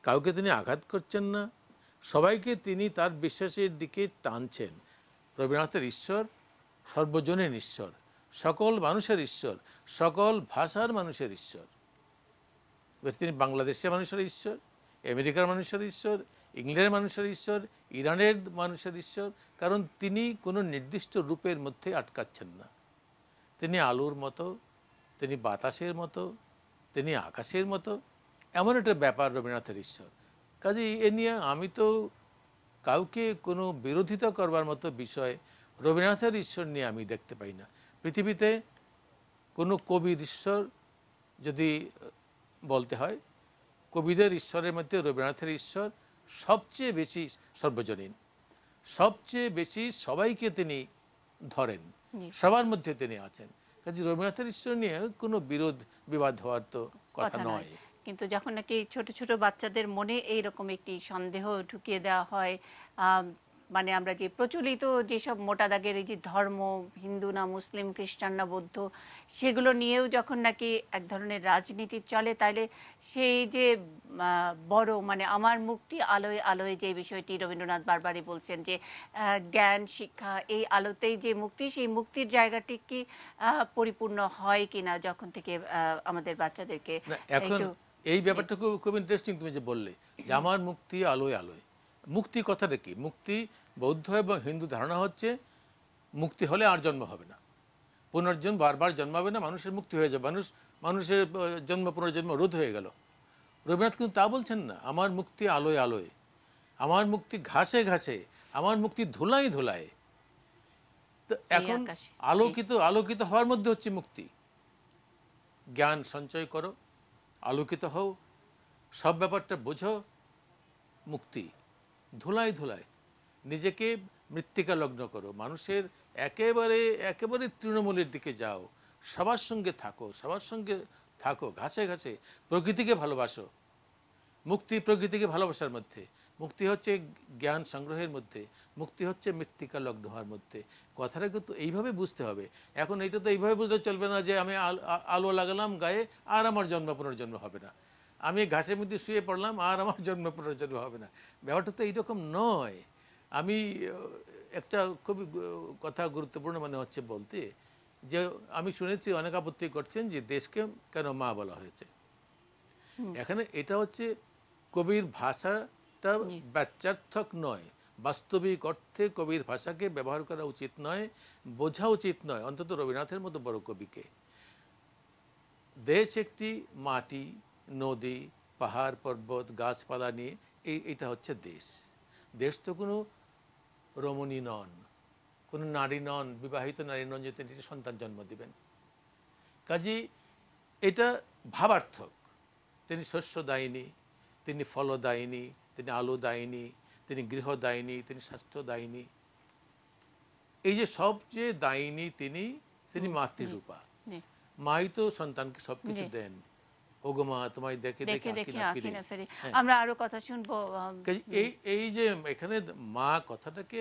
কাউকে তিনি আঘাত করছেন না, সবাইকে তিনি তার বিশ্বাসের দিকে টানছেন। রবীন্দ্রনাথের ঈশ্বর সর্বজনীন ঈশ্বর, সকল মানুষের ঈশ্বর, সকল ভাষার মানুষের ঈশ্বর। তিনি বাংলাদেশের মানুষের ঈশ্বর, আমেরিকার মানুষের ঈশ্বর, ইংল্যান্ডের মানুষের ঈশ্বর, ইরানের মানুষের ঈশ্বর, কারণ তিনি কোনো নির্দিষ্ট রূপের মধ্যে আটকাচ্ছেন না। তিনি আলোর মতো, তিনি বাতাসের মতো, তিনি আকাশের মতো, এমন একটা ব্যাপার রবীন্দ্রনাথের ঈশ্বর। কাজেই এ নিয়ে আমি তো কাউকে কোনো বিরোধিতা করবার মতো বিষয় রবীন্দ্রনাথের ঈশ্বর নিয়ে আমি দেখতে পাই না। পৃথিবীতে কোনো কবির ঈশ্বর যদি বলতে হয়, কবিদের ঈশ্বরের মধ্যে রবীন্দ্রনাথের ঈশ্বর সবচেয়ে বেশি সর্বজনীন, সবচেয়ে বেশি সবাইকে তিনি ধরেন, সবার মধ্যে তিনি আছেন। কাজে রবীন্দ্রনাথের ঈশ্বর নিয়ে কোনো বিবাদ হওয়ার তো কথা নয়। কিন্তু যখন নাকি ছোট ছোট বাচ্চাদের মনে এইরকম একটি সন্দেহ ঢুকিয়ে দেওয়া হয়, মানে আমরা যে প্রচলিত যেসব মোটা দাগের এই যে ধর্ম, হিন্দু না মুসলিম, খ্রিস্টান না বৌদ্ধ, সেগুলো নিয়েও যখন নাকি এক ধরনের রাজনীতি চলে, তাইলে সেই যে বড় মানে আমার মুক্তি আলোয় আলোয় যে বিষয়টি রবীন্দ্রনাথ বারবারই বলছেন যে জ্ঞান শিক্ষা এই আলোতেই যে মুক্তি, সেই মুক্তির জায়গাটি কি পরিপূর্ণ হয় কিনা যখন থেকে আমাদের বাচ্চাদেরকে এখন এই ব্যাপারটা খুব ইন্টারেস্টিং তুমি যে বললে যে আমার মুক্তি আলোয় আলোয়। মুক্তি কথাটা কি? মুক্তি বৌদ্ধ এবং হিন্দু ধারণা হচ্ছে মুক্তি হলে আর জন্ম হবে না, পুনর্জন্ম বারবার জন্মাবে না, মানুষের মুক্তি হয়ে যাবে, মানুষের জন্ম পুনর্জন্ম রোধ হয়ে গেল। রবীন্দ্রনাথ কিন্তু তা বলছেন না। আমার মুক্তি আলোয় আলোয়, আমার মুক্তি ঘাসে ঘাসে, আমার মুক্তি ধুলায় ধুলায়। তো এখন আলোকিত হওয়ার মধ্যে হচ্ছে মুক্তি। জ্ঞান সঞ্চয় করো, আলোকিত হও, সব ব্যাপারটা বোঝো, মুক্তি। ধুলায় ধুলায় নিজেকে মৃত্তিকা লগ্ন করো, মানুষের একেবারে তৃণমূলের দিকে যাও, সবার সঙ্গে থাকো, ঘাসে ঘাসে, প্রকৃতিকে ভালোবাসো। মুক্তি প্রকৃতিকে ভালোবাসার মধ্যে, মুক্তি হচ্ছে জ্ঞান সংগ্রহের মধ্যে, মুক্তি হচ্ছে মৃত্তিকা লগ্ন হওয়ার মধ্যে। কথাটা কিন্তু এইভাবে বুঝতে হবে। এখন এটা তো এইভাবে বুঝতে চলবে না যে আমি আলো লাগালাম গায়ে আর আমার জন্ম পুনর্জন্ম হবে না, আমি ঘাসের মধ্যে শুয়ে পড়লাম আর আমার জন্ম পুনর্জন্ম হবে না। ব্যাপারটা তো এইরকম নয়। আমি একটা খুবই কথা গুরুত্বপূর্ণ মনে হচ্ছে বলতে, যে আমি শুনেছি অনেক আপত্তি করছেন যে দেশকে কেন মা বলা হয়েছে। এখানে এটা হচ্ছে কবির ভাষাটা বাচ্যার্থক নয়, বাস্তবিক অর্থে কবির ভাষাকে ব্যবহার করা উচিত নয়, বোঝা উচিত নয়, অন্তত রবীন্দ্রনাথের মতো বড় কবিকে। দেশ একটি মাটি, নদী, পাহাড়, পর্বত, গাছপালা নিয়ে এইটা হচ্ছে দেশ। দেশ তো কোনো রমণী নন, কোনো নারী নন, বিবাহিত নারী নন যে তিনি সন্তান জন্ম দিবেন। কাজে এটা ভাবার্থক। তিনি শস্যদায়িনী, তিনি ফলদায়িনী, তিনি আলোদায়িনী, তিনি গৃহদায়িনী, তিনি স্বাস্থ্যদায়িনী। এই যে সবচেয়ে দায়িনী তিনি মাতৃরূপা। মাই তো সন্তানকে সবকিছু দেন। ওগো মা তোমায় দেখে দেখে আঁখি না ফিরে। আমরা আরো কথা শুনবো। এই যে এখানে মা কথাটাকে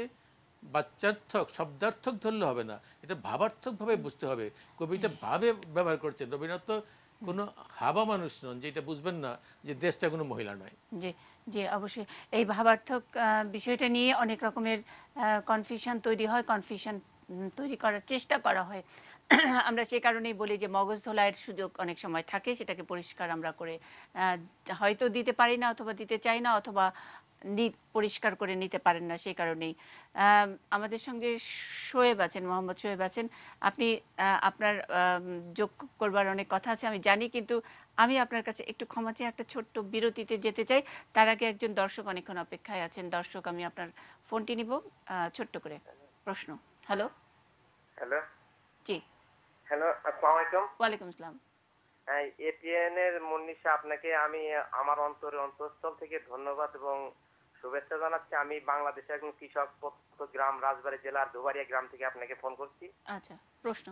বাচ্যার্থক শব্দার্থক ধরলে হবে না, এটা ভাবার্থক ভাবে বুঝতে হবে। কবিটা ভাবে ব্যবহার করছেন। রবীন্দ্রনাথ তো কোনো হাবা মানুষ নন যে এটা বুঝবেন না যে দেশটা কোনো মহিলা নয়। জি জি, অবশ্যই এই ভাবার্থক বিষয়টা নিয়ে অনেক রকমের কনফিউশন তৈরি হয়। কনফিউশন তৈরি করার চেষ্টা করা হয়। আমরা সে কারণেই বলি যে মগজ ধোলাইয়ের সুযোগ অনেক সময় থাকে, সেটাকে পরিষ্কার আমরা করে হয়তো দিতে পারি না, অথবা দিতে চাই না, অথবা পরিষ্কার করে নিতে পারেন না। সেই কারণেই আমাদের সঙ্গে শোয়েব আছেন, মোহাম্মদ শোয়েব আছেন। আপনি আপনার যোগ করবার অনেক কথা আছে আমি জানি, কিন্তু আমি আপনার কাছে একটু ক্ষমা চেয়ে একটা ছোট্ট বিরতিতে যেতে চাই। তার আগে একজন দর্শক অনেকক্ষণ অপেক্ষায় আছেন। দর্শক, আমি আপনার ফোনটি নিব। ছোট্ট করে প্রশ্ন। হ্যালো। হ্যালো। জি। হ্যালো, আসসালামু আলাইকুম। ওয়ালাইকুম আসসালাম। এপিএন এর মুন্নিশা, আপনাকে আমি আমার অন্তঃস্থল থেকে ধন্যবাদ এবং শুভেচ্ছা জানাচ্ছি। আমি বাংলাদেশের একজন কৃষক, গ্রাম রাজবাড়ী জেলার ধুবাড়িয়া গ্রাম থেকে আপনাকে ফোন করছি। আচ্ছা, প্রশ্ন।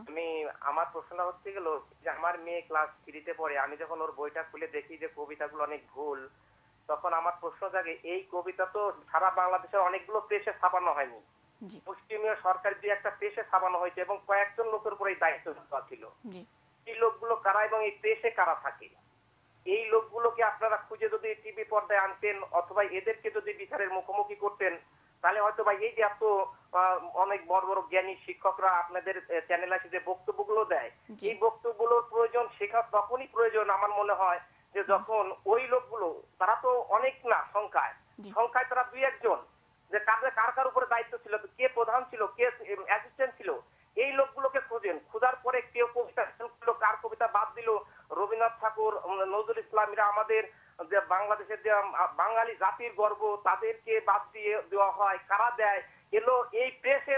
আমার প্রশ্নটা হচ্ছে গেল যে আমার মেয়ে ক্লাস 3-তে পড়ে, আমি যখন ওর বইটা খুলে দেখি যে কবিতাগুলো অনেক ভুল, তখন আমার প্রশ্ন জাগে এই কবিতা তো সারা বাংলাদেশের অনেকগুলো প্রেসে ছাপানো হয়নি, পশ্চিমীয় সরকারি দিয়ে একটা প্রেসে ছাপানো হয়েছে এবং কয়েকজন লোকের উপর এই দায়িত্ব ছিল। এই লোকগুলো কারা এবং এই প্রেসে কারা থাকে? এই লোকগুলোকে আপনারা খুঁজে যদি টিভি পর্দায় আনতেন অথবা এদেরকে যদি বিচারের মুখোমুখি করতেন, তাহলে হয়তো বা এই যে এত অনেক বড় বড় জ্ঞানী শিক্ষকরা আপনাদের চ্যানেলে এসে যে বক্তব্যগুলো দেয়, এই বক্তব্যগুলোর প্রয়োজন শেখা তখনই প্রয়োজন আমার মনে হয় যে যখন ওই লোকগুলো, তারা তো অনেক না সংখ্যায় তারা 2-1 জন, যে কার কার উপরে দায়িত্ব ছিল, কে প্রধান ছিল, কে অ্যাসিস্ট্যান্ট ছিল, এই লোকগুলোকে খোঁজেন। খোঁজার পরে কেউ কবিতা ছিল, কার কবিতা বাদ দিল, রবীন্দ্রনাথ ঠাকুর, নজরুল ইসলাম, এরা আমাদের যে বাংলাদেশের যে বাঙালি জাতির গর্ব, তাদেরকে বাদ দিয়ে দেওয়া হয়, কারা দেয়? এলো এই প্রেসে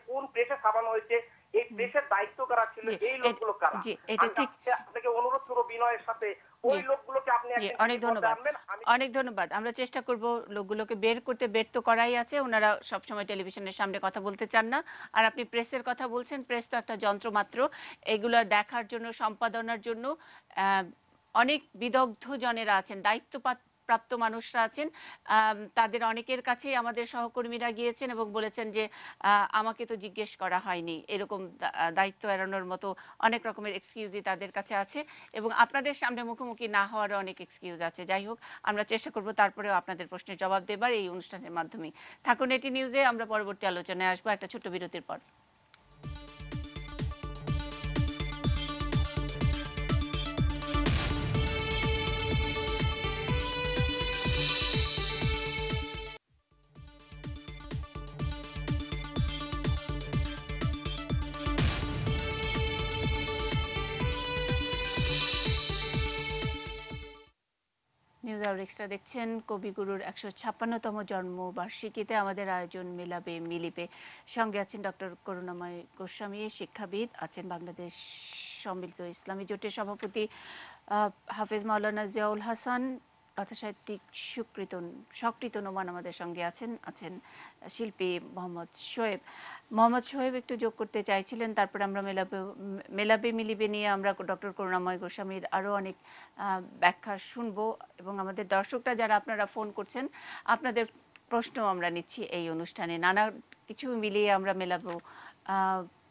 কোন প্রেসে ছাপানো হয়েছে, এই প্রেসের দায়িত্ব কারা ছিল, এই লোকগুলো কারা? আপনাকে অনুরোধ করব বিনয়ের সাথে ওই লোকগুলোকে আপনি অনেক ধন্যবাদ। অনেক ধন্যবাদ। আমরা চেষ্টা করব লোকগুলোকে বের করতে। বের তো করাই আছে, ওনারা সবসময় টেলিভিশনের সামনে কথা বলতে চান না। আর আপনি প্রেসের কথা বলছেন, প্রেস তো একটা যন্ত্র মাত্র। এগুলো দেখার জন্য, সম্পাদনার জন্য অনেক বিদগ্ধ জনেরা আছেন, দায়িত্বপ্রাপ্ত মানুষরা আছেন। তাদের অনেকের কাছেই আমাদের সহকর্মীরা গিয়েছেন এবং বলেছেন যে আমাকে তো জিজ্ঞেস করা হয়নি, এরকম দায়িত্ব এড়ানোর মতো অনেক রকমের এক্সকিউজই তাদের কাছে আছে, এবং আপনাদের সামনে মুখোমুখি না হওয়ারও অনেক এক্সকিউজ আছে। যাই হোক, আমরা চেষ্টা করব তারপরেও আপনাদের প্রশ্নের জবাব দেবার এই অনুষ্ঠানের মাধ্যমে। থাকুন এটি নিউজে। আমরা পরবর্তী আলোচনায় আসবো একটা ছোট্ট বিরতির পর। নিউজ আওয়ার এক্সট্রা দেখছেন। কবিগুরুর 156তম জন্মবার্ষিকীতে আমাদের আয়োজন মেলাবে মিলিবে। সঙ্গে আছেন ডক্টর করুণাময় গোস্বামী, শিক্ষাবিদ, আছেন বাংলাদেশ সম্মিলিত ইসলামী জোটের সভাপতি হাফেজ মাওলানা জিয়াউল হাসান, কথাসাহিত্যিক সকৃত নোমান আমাদের সঙ্গে আছেন শিল্পী মোহাম্মদ শোয়েব। মোহাম্মদ শোয়েব একটু যোগ করতে চাইছিলেন, তারপরে আমরা মেলাবে মিলিবে নিয়ে আমরা ডক্টর করুণাময় গোস্বামীর আরও অনেক ব্যাখ্যা শুনবো, এবং আমাদের দর্শকরা যারা আপনারা ফোন করছেন, আপনাদের প্রশ্ন আমরা নিচ্ছি এই অনুষ্ঠানে। নানা কিছু মিলিয়ে আমরা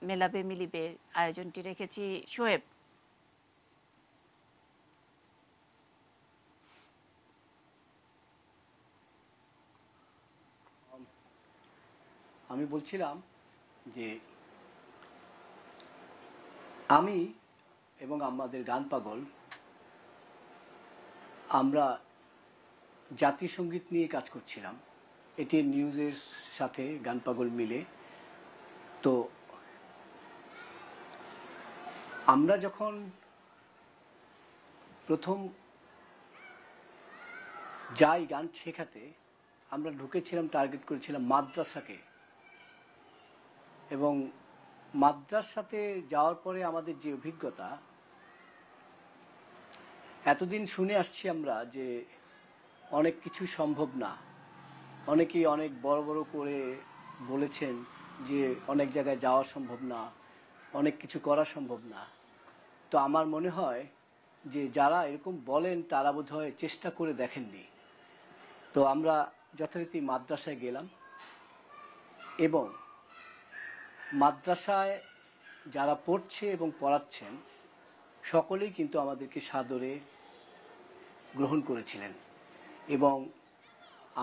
মেলাবে মিলিবে আয়োজনটি রেখেছি। শোয়েব, আমি বলছিলাম যে আমি এবং আমাদের গান পাগল, আমরা জাতীয় সঙ্গীত নিয়ে কাজ করছিলাম। এটি নিউজের সাথে গান পাগল মিলে। তো আমরা যখন প্রথম যাই গান শেখাতে, আমরা ঢুকেছিলাম, টার্গেট করেছিলাম মাদ্রাসাকে, এবং মাদ্রাসাতে যাওয়ার পরে আমাদের যে অভিজ্ঞতা, এতদিন শুনে আসছি আমরা যে অনেক কিছু সম্ভব না। অনেকেই অনেক বড় বড় করে বলেছেন যে অনেক জায়গায় যাওয়া সম্ভব না, অনেক কিছু করা সম্ভব না। তো আমার মনে হয় যে যারা এরকম বলেন তারা বোধহয় চেষ্টা করে দেখেননি। তো আমরা যথারীতি মাদ্রাসায় গেলাম, এবং মাদ্রাসায় যারা পড়ছে এবং পড়াচ্ছেন সকলেই কিন্তু আমাদেরকে সাদরে গ্রহণ করেছিলেন, এবং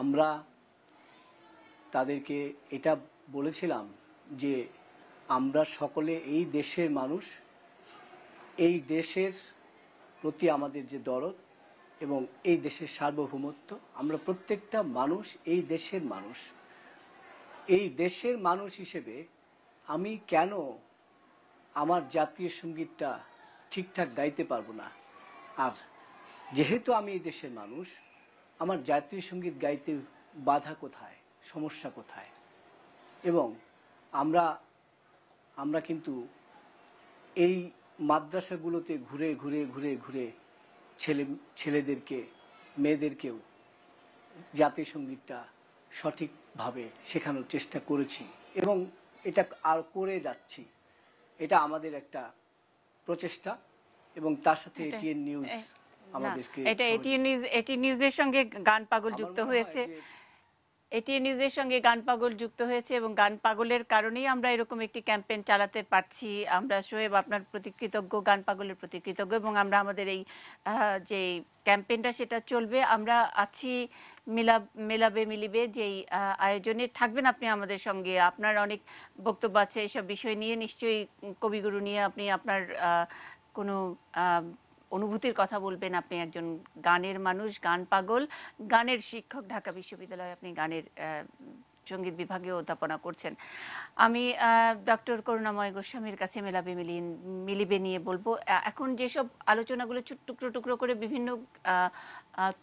আমরা তাদেরকে এটা বলেছিলাম যে আমরা সকলে এই দেশের মানুষ, এই দেশের প্রতি আমাদের যে দরদ এবং এই দেশের সার্বভৌমত্ব, আমরা প্রত্যেকটা মানুষ এই দেশের মানুষ। এই দেশের মানুষ হিসেবে আমি কেন আমার জাতীয় সঙ্গীতটা ঠিকঠাক গাইতে পারবো না? আর যেহেতু আমি এই দেশের মানুষ, আমার জাতীয় সঙ্গীত গাইতে বাধা কোথায়, সমস্যা কোথায়? এবং আমরা কিন্তু এই মাদ্রাসাগুলোতে ঘুরে ঘুরে ঘুরে ঘুরে ছেলেদেরকে, মেয়েদেরকেও জাতীয় সঙ্গীতটা সঠিকভাবে শেখানোর চেষ্টা করেছি এবং এটা আর করে যাচ্ছি। এটা আমাদের একটা প্রচেষ্টা এবং তার সাথে এটিএন নিউজ আমাদেরকে, এটা এটিএন নিউজের সঙ্গে গান পাগল যুক্ত হয়েছে। এটিএন নিউজের সঙ্গে গান পাগল যুক্ত হয়েছে এবং গান পাগলের কারণেই আমরা এরকম একটি ক্যাম্পেইন চালাতে পারছি। আমরা শোয়েব আপনার প্রতি কৃতজ্ঞ, গান পাগলের প্রতি কৃতজ্ঞ এবং আমরা আমাদের এই যে ক্যাম্পেইনটা সেটা চলবে। আমরা আছি মেলাবে মিলিবে যেই আয়োজনে থাকবেন আপনি আমাদের সঙ্গে। আপনার অনেক বক্তব্য আছে এইসব বিষয় নিয়ে, নিশ্চয়ই কবিগুরু নিয়ে আপনি আপনার কোনো অনুভূতির কথা বলবেন। আপনি একজন গানের মানুষ, গান পাগল, গানের শিক্ষক, ঢাকা বিশ্ববিদ্যালয়ে আপনি গানের সঙ্গীত বিভাগে অধ্যাপনা করছেন। আমি ডক্টর করুণাময় গোস্বামীর কাছে মেলাবে মিলিবে নিয়ে বলবো। এখন যেসব আলোচনাগুলো টুকরো টুকরো করে বিভিন্ন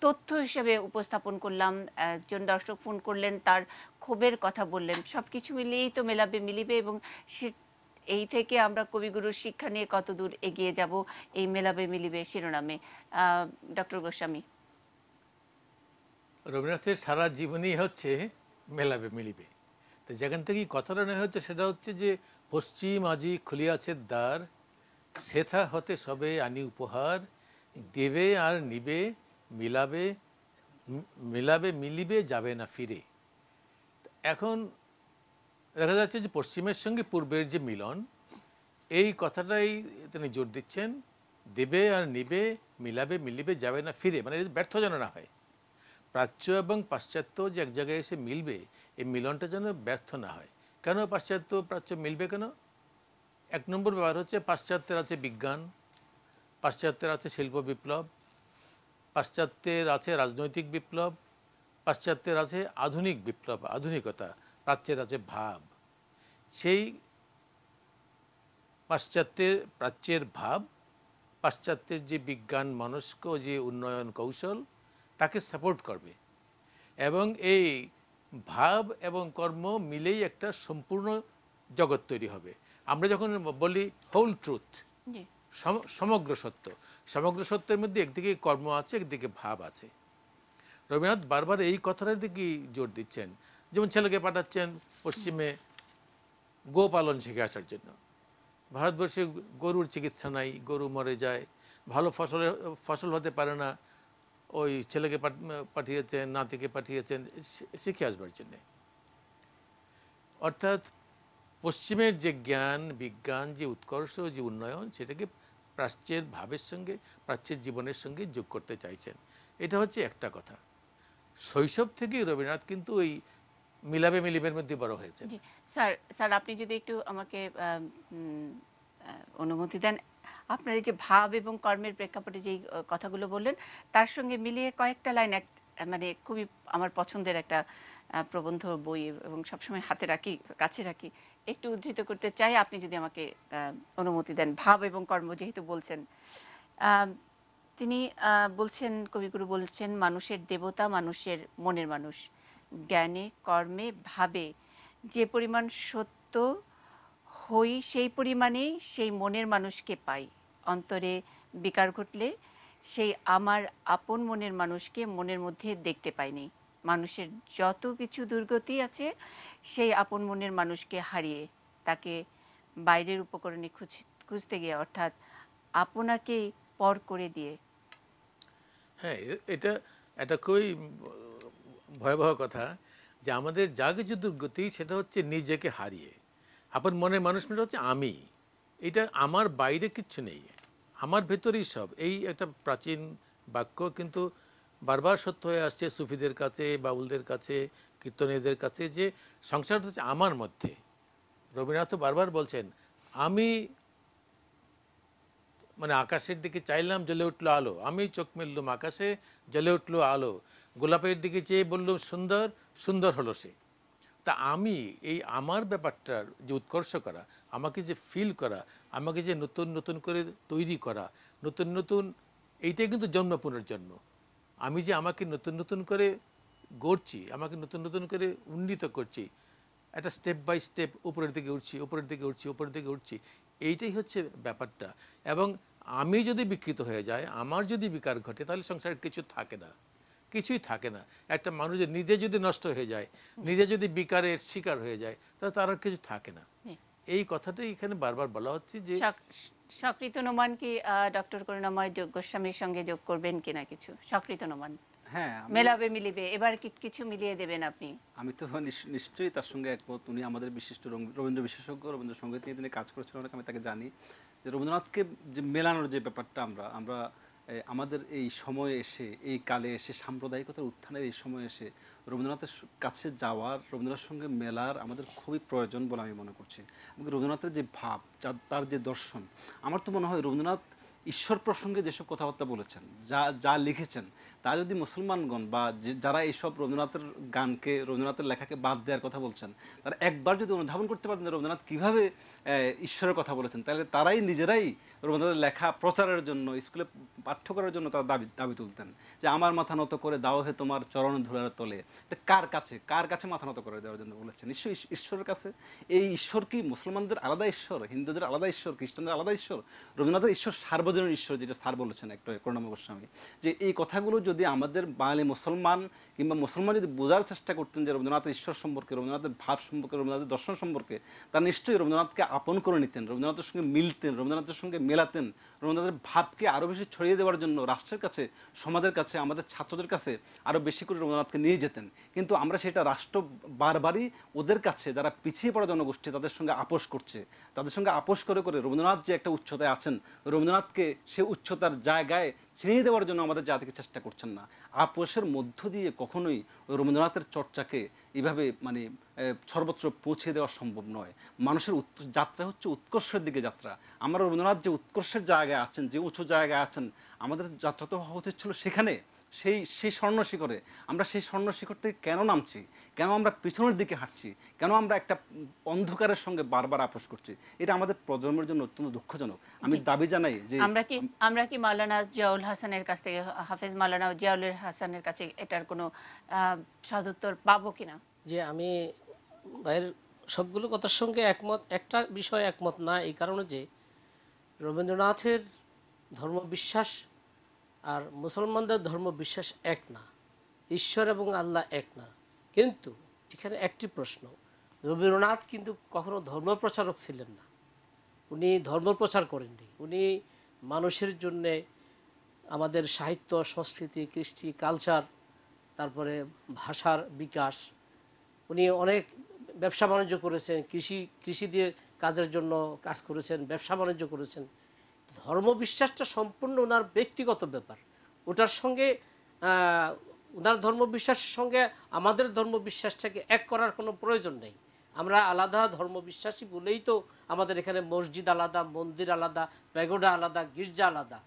তথ্য হিসেবে উপস্থাপন করলাম, একজন দর্শক ফোন করলেন, তার ক্ষোভের কথা বললেন, সব কিছু মিলিয়েই তো মেলাবে মিলিবে এবং সে এই থেকে আমরা কবিগুরুর শিক্ষা নিয়ে কত দূর এগিয়ে যাব এই মেলাবে মিলিবে শিরোনামে। ডক্টর গোস্বামী, রবীন্দ্রনাথের সারা জীবনই হচ্ছে মেলাবে মিলিবে। তো যেখান থেকেই কথাটা নেওয়া হচ্ছে সেটা হচ্ছে যে পশ্চিম আজি খুলিয়াছে দ্বার, সেথা হতে সবে আনি উপহার, দেবে আর নিবে, মিলাবে মিলিবে যাবে না ফিরে। এখন দেখা যাচ্ছে যে পশ্চিমের সঙ্গে পূর্বের যে মিলন, এই কথাটাই তিনি জোর দিচ্ছেন। দেবে আর নিবে, মিলাবে মিলিবে যাবে না ফিরে, মানে ব্যর্থ যেন না হয়। প্রাচ্য এবং পাশ্চাত্য যে এক জায়গায় এসে মিলবে, এই মিলনটা যেন ব্যর্থ না হয়। কেন পাশ্চাত্য প্রাচ্য মিলবে কেন? এক নম্বর ব্যাপার হচ্ছে পাশ্চাত্যের আছে বিজ্ঞান, পাশ্চাত্যের আছে শিল্প বিপ্লব, পাশ্চাত্যের আছে রাজনৈতিক বিপ্লব, পাশ্চাত্যের আছে আধুনিক বিপ্লব, আধুনিকতা, প্রাচ্যের আছে ভাব। সেই প্রাচ্যের ভাব, পাশ্চাত্যের যে বিজ্ঞান মনস্ক যে উন্নয়ন কৌশল, তাকে সাপোর্ট করবে এবং এই ভাব এবং কর্ম মিলেই একটা সম্পূর্ণ জগৎ তৈরি হবে। আমরা যখন বলি হোল ট্রুথ, সমগ্র সত্য, সমগ্র সত্যের মধ্যে একদিকে কর্ম আছে, একদিকে ভাব আছে। রবীন্দ্রনাথ বারবার এই কথাটার দিকে জোর দিচ্ছেন। যেমন ছেলেকে পাঠাচ্ছেন পশ্চিমে গো পালন শিখে আসার জন্য। ভারতবর্ষে গরুর চিকিৎসা নাই, গরু মরে যায়, ভালো ফসল হতে পারে না, ওই ছেলেকে পাঠিয়েছেন, নাতিকে পাঠিয়েছেন শিখে আসবার জন্যে। অর্থাৎ পশ্চিমের যে জ্ঞান বিজ্ঞান, যে উৎকর্ষ, যে উন্নয়ন, সেটাকে প্রাচ্যের ভাবের সঙ্গে, প্রাচ্যের জীবনের সঙ্গে যোগ করতে চাইছেন। এটা হচ্ছে একটা কথা। শৈশব থেকেই রবীন্দ্রনাথ কিন্তু ওই মিলাবে মিলিবের মধ্যে বড় হয়েছে। স্যার আপনি যদি একটু আমাকে অনুমতি দেন, আপনার এই যে ভাব এবং কর্মের প্রেক্ষাপটে যেই কথাগুলো বললেন, তার সঙ্গে মিলিয়ে কয়েকটা লাইন, মানে খুবই আমার পছন্দের একটা প্রবন্ধ বই এবং সবসময় হাতে রাখি, কাছে রাখি, একটু উদ্ধৃত করতে চাই, আপনি যদি আমাকে অনুমতি দেন। ভাব এবং কর্ম যেহেতু বলছেন, তিনি বলছেন, কবিগুরু বলছেন, মানুষের দেবতা মানুষের মনের মানুষ, জ্ঞানে কর্মে ভাবে যে পরিমাণ সত্য হই সেই পরিমাণেই সেই মনের মানুষকে পাই। অন্তরে বিকার ঘটলে সেই আমার আপন মনের মানুষকে মনের মধ্যে দেখতে পাইনি। মানুষের যত কিছু দুর্গতি আছে সেই আপন মনের মানুষকে হারিয়ে তাকে বাইরের উপকরণে খুঁজতে গিয়ে, অর্থাৎ আপনাকেই পর করে দিয়ে। হ্যাঁ, এটা খুবই ভয়াবহ কথা যে আমাদের যা কিছু দুর্গতি সেটা হচ্ছে নিজেকে হারিয়ে। আপনার মনের মানুষ মানে হচ্ছে আমি, এটা আমার বাইরে কিচ্ছু নেই, আমার ভেতরেই সব। এই একটা প্রাচীন বাক্য, কিন্তু বারবার সত্য হয়ে আসছে সুফিদের কাছে, বাউলদের কাছে, কীর্তনীয়দের কাছে, যে সংসারটা হচ্ছে আমার মধ্যে। রবীন্দ্রনাথ বারবার বলছেন, আমি মানে আকাশের দিকে চাইলাম, জ্বলে উঠলো আলো, আমি চোখ মেললুম আকাশে, জ্বলে উঠলো আলো, গোলাপের দিকে চেয়ে বললুম সুন্দর, সুন্দর হলো সে। তা আমি এই আমার ব্যাপারটার যে উৎকর্ষ করা, আমাকে যে ফিল করা, আমাকে যে নতুন নতুন করে তৈরি করা, নতুন নতুন, এইটাই কিন্তু জন্ম পুনর্জন্ম। আমি যে আমাকে নতুন নতুন করে গড়ছি, আমাকে নতুন নতুন করে উন্নীত করছি, একটা স্টেপ বাই স্টেপ উপরের দিকে উঠছি, উপরের দিকে উঠছি, উপরের দিকে উঠছি, এইটাই হচ্ছে ব্যাপারটা। এবং আমি যদি বিকৃত হয়ে যায়, আমার যদি বিকার ঘটে, তাহলে সংসারের কিছু থাকে না, কিছুই থাকে না। একটা মানুষ নিজে যদি নষ্ট হয়ে যায়, নিজে যদি বিকারের শিকার হয়ে যায়, তাহলে তার আর কিছু থাকে না। এই কথাটাই এখানে বারবার বলা হচ্ছে যে সকৃত নোমান কি ডক্টর করুণাময় গোস্বামীর সঙ্গে যোগ করবেন কিনা কিছু? সকৃত নোমান, হ্যাঁ, মেলাবে মিলিবে, এবার কিছু মিলিয়ে দেবেন আপনি? আমি তো নিশ্চয়ই তার সঙ্গে একমত। উনি আমাদের বিশিষ্ট রবীন্দ্র বিশেষজ্ঞ, রবীন্দ্রসঙ্গীত নিয়ে তিনি কাজ করেছিলেন অনেক, আমি তাকে জানি। যে রবীন্দ্রনাথকে যে মেলানোর যে ব্যাপারটা, আমরা আমাদের এই সময়ে এসে, এই কালে এসে, সাম্প্রদায়িকতার উত্থানের এই সময়ে এসে রবীন্দ্রনাথের কাছে যাওয়ার, রবীন্দ্রনাথের সঙ্গে মেলার আমাদের খুবই প্রয়োজন বলে আমি মনে করছি। এবং রবীন্দ্রনাথের যে ভাব, তার যে দর্শন, আমার তো মনে হয় রবীন্দ্রনাথ ঈশ্বর প্রসঙ্গে যেসব কথাবার্তা বলেছেন, যা লিখেছেন, তা যদি মুসলমানগণ বা যারা এইসব রবীন্দ্রনাথের গানকে, রবীন্দ্রনাথের লেখাকে বাদ দেওয়ার কথা বলছেন, তারা একবার যদি অনুধাবন করতে পারতেন রবীন্দ্রনাথ কীভাবে ঈশ্বরের কথা বলেছেন, তাহলে তারাই নিজেরাই রবীন্দ্রনাথের লেখা প্রচারের জন্য, স্কুলে পাঠ্য করার জন্য তারা দাবি তুলতেন যে আমার মাথা নত করে দাও হে তোমার চরণ ধুলার তলে। এটা কার কাছে মাথা নত করে দেওয়ার জন্য বলেছেন? নিশ্চয়ই ঈশ্বরের কাছে। এই ঈশ্বর কি মুসলমানদের আলাদা ঈশ্বর, হিন্দুদের আলাদা ঈশ্বর, খ্রিস্টানদের আলাদা ঈশ্বর? রবীন্দ্রনাথের ঈশ্বর সার্বজনীন ঈশ্বর, যেটা স্যার বলেছেন একটা করুণাময় গোস্বামী। যে এই কথাগুলো যদি আমাদের বাঙালি মুসলমান কিংবা মুসলমান যদি বোঝার চেষ্টা করতেন যে রবীন্দ্রনাথের ঈশ্বর সম্পর্কে, রবীন্দ্রনাথের ভাব সম্পর্কে, রবীন্দ্রনাথের দর্শন সম্পর্কে, তারা নিশ্চয়ই রবীন্দ্রনাথকে আপন করে নিতেন, রবীন্দ্রনাথের সঙ্গে মিলতেন, রবীন্দ্রনাথের সঙ্গে মেলাতেন, রবীন্দ্রনাথের ভাবকে আরও বেশি ছড়িয়ে দেওয়ার জন্য রাষ্ট্রের কাছে, সমাজের কাছে, আমাদের ছাত্রদের কাছে আরও বেশি করে রবীন্দ্রনাথকে নিয়ে যেতেন। কিন্তু আমরা সেটা রাষ্ট্র বারবারই ওদের কাছে, যারা পিছিয়ে পড়া জনগোষ্ঠী, তাদের সঙ্গে আপোষ করছে, তাদের সঙ্গে আপোষ করে রবীন্দ্রনাথ যে একটা উচ্চতায় আছেন, রবীন্দ্রনাথকে সে উচ্চতার জায়গায় ছিনিয়ে দেওয়ার জন্য আমাদের জাতিকে চেষ্টা করছেন না। আপোষের মধ্য দিয়ে কখনোই রবীন্দ্রনাথের চর্চাকে এইভাবে মানে সর্বত্র পৌঁছে দেওয়া সম্ভব নয়। মানুষের যাত্রা হচ্ছে উৎকর্ষের দিকে যাত্রা। আমরা রবীন্দ্রনাথ যে উৎকর্ষের জায়গায় আছেন, যে উঁচু জায়গায় আছেন, আমাদের যাত্রা তো হওয়া উচিত ছিল সেখানে, সেই স্বর্ণ শিখরে। আমরা সেই স্বর্ণ শিখর থেকে কেন নামছি? কেন আমরা পিছনের দিকে হাঁটছি? কেন আমরা একটা অন্ধকারের সঙ্গে বারবার আপোষ করছি? এটা আমাদের প্রজন্মের জন্য অত্যন্ত দুঃখজনক। আমি দাবি জানাই যে আমরা কি মাওলানা জিয়াউল হাসানের কাছ থেকে, হাফেজ মাওলানা জিয়াউল হাসানের কাছে এটার কোনো সদুত্তর পাবো কিনা? যে আমি ভাইয়ের সবগুলো কথার সঙ্গে একমত, একটা বিষয় একমত না, এই কারণে যে রবীন্দ্রনাথের ধর্মবিশ্বাস আর মুসলমানদের ধর্মবিশ্বাস এক না, ঈশ্বর এবং আল্লাহ এক না। কিন্তু এখানে একটি প্রশ্ন, রবীন্দ্রনাথ কিন্তু কখনো ধর্মপ্রচারক ছিলেন না, উনি ধর্মপ্রচার করেননি। উনি মানুষের জন্যে আমাদের সাহিত্য, সংস্কৃতি, কৃষ্টি, কালচার, তারপরে ভাষার বিকাশ, উনি অনেক ব্যবসা বাণিজ্য করেছেন, কৃষি দিয়ে কাজের জন্য কাজ করেছেন, ব্যবসা বাণিজ্য করেছেন। ধর্মবিশ্বাসটা সম্পূর্ণ ওনার ব্যক্তিগত ব্যাপার, ওটার সঙ্গে ওনার ধর্মবিশ্বাসের সঙ্গে আমাদের ধর্মবিশ্বাসটাকে এক করার কোনো প্রয়োজন নেই। আমরা আলাদা ধর্মবিশ্বাসী বলেই তো আমাদের এখানে মসজিদ আলাদা, মন্দির আলাদা, প্যাগোডা আলাদা, গির্জা আলাদা।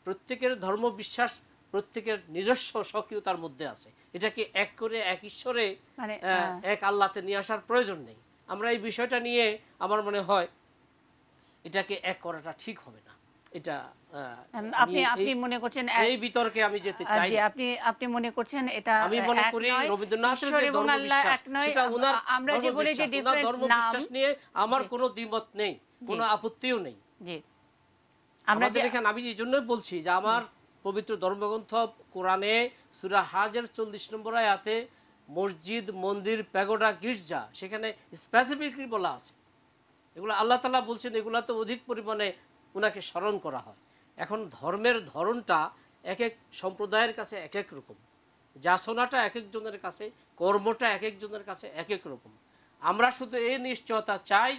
প্রত্যেকের ধর্মবিশ্বাস প্রত্যেকের নিজস্ব স্বকীয়তার মধ্যে আছে। এটাকে এক করে এক ঈশ্বরে, এক আল্লাহতে নিয়ে আসার প্রয়োজন নেই। আমরা এই বিষয়টা নিয়ে আমার মনে হয় এটাকে এক করাটা ঠিক হবে না। এটা আপনি মনে করছেন এই বিতর্কে আমি যেতে চাই না। আপনি মনে করছেন এটা আমি মনে করি রবীন্দ্রনাথের যে ধর্মবিশ্বাস, সেটা ওনার আমরা যে বলি যে ডিফারেন্ট ধর্মবিশ্বাস নিয়ে আমার কোনো দ্বিমত নেই, কোনো আপত্তিও নেই। জি, আমাদের এখানে আমি এই জন্যই বলছি যে আমার পবিত্র ধর্মগ্রন্থ কোরআনে সূরা হাজের 40 নম্বর আয়াতে মসজিদ, মন্দির, প্যাগোডা, গির্জা, সেখানে স্পেসিফিকলি বলা আছে। এগুলো আল্লাহ তাআলা বলছেন, এগুলাতে অধিক পরিমাণে ওনাকে স্মরণ করা হয়। এখন ধর্মের ধরনটা এক এক সম্প্রদায়ের কাছে এক এক রকম, যাচনাটা এক একজনের কাছে, কর্মটা এক একজনের কাছে এক এক রকম। আমরা শুধু এই নিশ্চয়তা চাই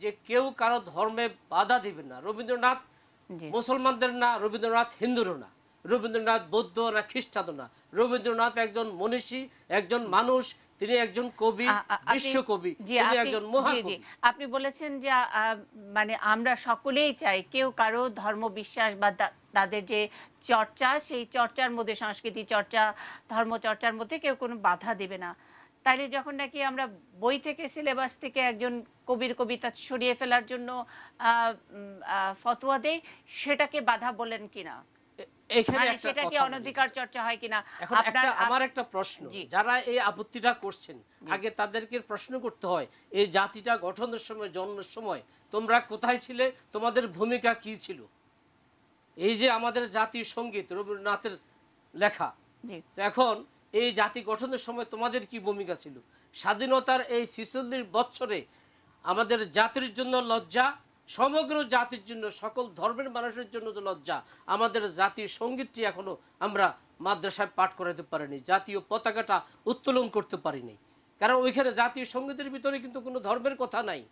যে কেউ কারো ধর্মে বাধা দিবেন না। রবীন্দ্রনাথ মুসলমানদের না, রবীন্দ্রনাথ হিন্দুরও না, রবীন্দ্রনাথ বৌদ্ধ না, খ্রিস্টানও না। রবীন্দ্রনাথ একজন মনীষী, একজন মানুষ, তিনি একজন কবি, বিশ্বকবি, জি, তিনি আপনি- একজন জি, মহাকবি। জি। আপনি বলেছেন যে মানে আমরা সকলেই চাই কেউ কারো ধর্ম বিশ্বাস বা তাদের যে চর্চা, সেই চর্চার মধ্যে, সংস্কৃতি চর্চা, ধর্ম চর্চার মধ্যে কেউ কোনো বাধা দেবে না। তাইলে যখন নাকি আমরা বই থেকে, সিলেবাস থেকে একজন কবির কবিতা সরিয়ে ফেলার জন্য ফতোয়া দেই, সেটাকে বাধা বলেন কিনা? এখানে মানে একটা সেটা কি কথা অনধিকার চর্চা হয় কিনা? এখন আমার একটা প্রশ্ন, জি। যারা এই আপত্তিটা করছেন, আগে তাদেরকে প্রশ্ন করতে হয়, এই জাতিটা গঠনের সময়, জন্মের সময় তোমরা কোথায় ছিলে, তোমাদের ভূমিকা কি ছিল? এই যে আমাদের জাতীয় সঙ্গীত রবীন্দ্রনাথের লেখা, তো এখন এই জাতি গঠনের সময় তোমাদের কি ভূমিকা ছিল? স্বাধীনতার এই 46 বছরে আমাদের জাতির জন্য লজ্জা, সমগ্র জাতির জন্য, সকল ধর্মের মানুষের জন্য তো লজ্জা। আমাদের জাতীয় সঙ্গীতটি এখনো আমরা মাদ্রাসায় পাঠ করাতে পারিনি, জাতীয় পতাকাটা উত্তোলন করতে পারিনি, কারণ ওইখানে জাতীয় সঙ্গীতের ভিতরে কিন্তু কোনো ধর্মের কথা নাই।